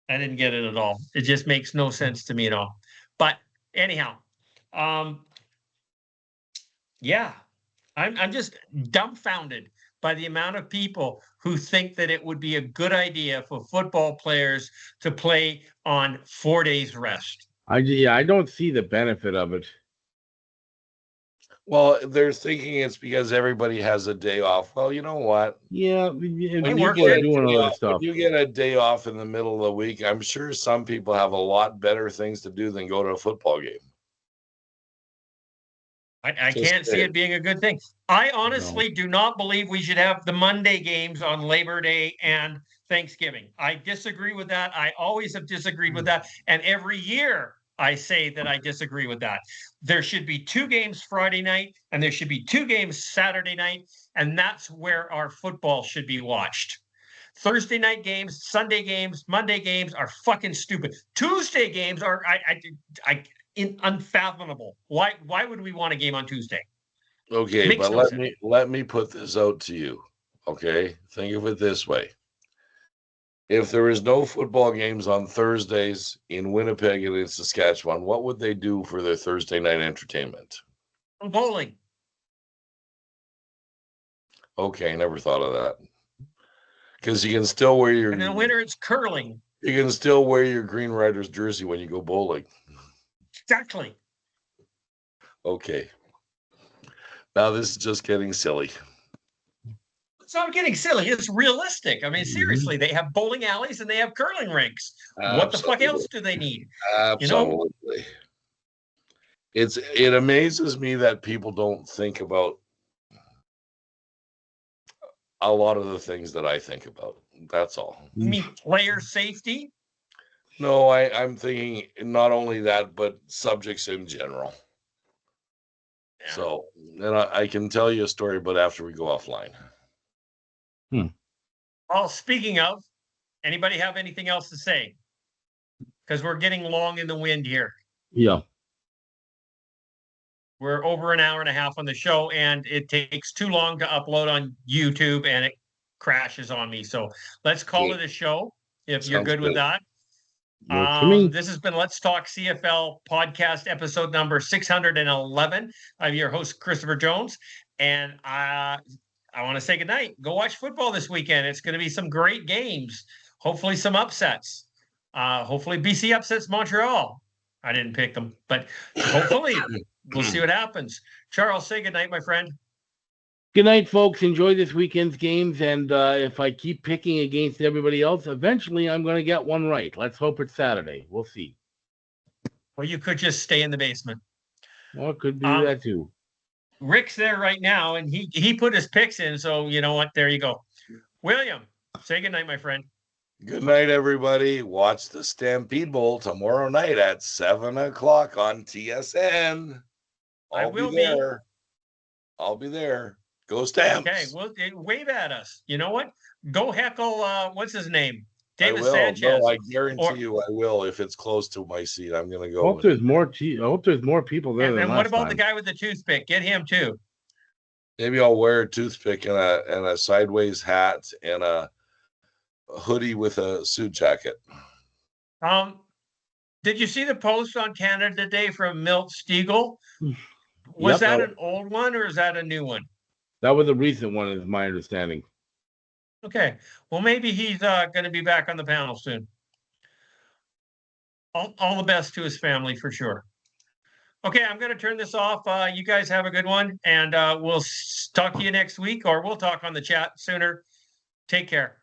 I didn't get it at all. It just makes no sense to me at all. But anyhow, yeah, I'm just dumbfounded by the amount of people who think that it would be a good idea for football players to play on 4 days rest. I don't see the benefit of it. Well, they're thinking it's because everybody has a day off. Well, you know what? Yeah, When you get a day off in the middle of the week, I'm sure some people have a lot better things to do than go to a football game. I can't see it being a good thing. I honestly do not believe we should have the Monday games on Labor Day and Thanksgiving. I disagree with that. I always have disagreed with that. And every year I say that I disagree with that. There should be 2 games Friday night and there should be 2 games Saturday night. And that's where our football should be watched. Thursday night games, Sunday games, Monday games are fucking stupid. Tuesday games are unfathomable. Why would we want a game on Tuesday? Okay, but let me put this out to you. Okay, think of it this way: if there is no football games on Thursdays in Winnipeg and in Saskatchewan, what would they do for their Thursday night entertainment? Bowling. Okay, never thought of that. Because you can still wear your. And in the winter, it's curling. You can still wear your Green Riders jersey when you go bowling. Exactly. Okay. Now this is just getting silly. It's not getting silly. It's realistic. I mean, seriously, they have bowling alleys and they have curling rinks. Absolutely. What the fuck else do they need? Absolutely. It amazes me that people don't think about a lot of the things that I think about. That's all. You mean player safety? No, I'm thinking not only that, but subjects in general. Yeah. So, and I can tell you a story, but after we go offline. Well, speaking of, anybody have anything else to say? Because we're getting long in the wind here. Yeah. We're over an hour and a half on the show, and it takes too long to upload on YouTube, and it crashes on me. So let's call it a show if you're good with that. This has been Let's Talk CFL podcast episode number 611. I'm your host, Christopher Jones, and I want to say goodnight. Go watch football this weekend. It's going to be some great games. Hopefully some upsets. Hopefully BC upsets Montreal. I didn't pick them, but hopefully we'll see what happens. Charles, say goodnight, my friend. Good night, folks. Enjoy this weekend's games. And if I keep picking against everybody else, eventually I'm going to get one right. Let's hope it's Saturday. We'll see. Well, you could just stay in the basement. Well, it could do that too. Rick's there right now, and he put his picks in. So you know what? There you go. William, Say goodnight, my friend. Good night, everybody. Watch the Stampede Bowl tomorrow night at 7 o'clock on TSN. I I'll will be there. I'll be there. Go Stamps. Okay, well, wave at us. You know what? Go heckle, what's his name? I David will. Sanchez. No, I guarantee Or- you I will. If it's close to my seat, I'm going to I go. hope there's more. I hope there's more people there And than then what last about the time. guy with the toothpick? Get him too. Maybe I'll wear a toothpick and a sideways hat and a hoodie with a suit jacket. Did you see the post on Canada Today from Milt Stiegel? Yep. Was that an old one or is that a new one? That was a recent one, is my understanding. Okay. Well, maybe he's going to be back on the panel soon. All the best to his family for sure. Okay, I'm going to turn this off. You guys have a good one, and we'll talk to you next week, or we'll talk on the chat sooner. Take care.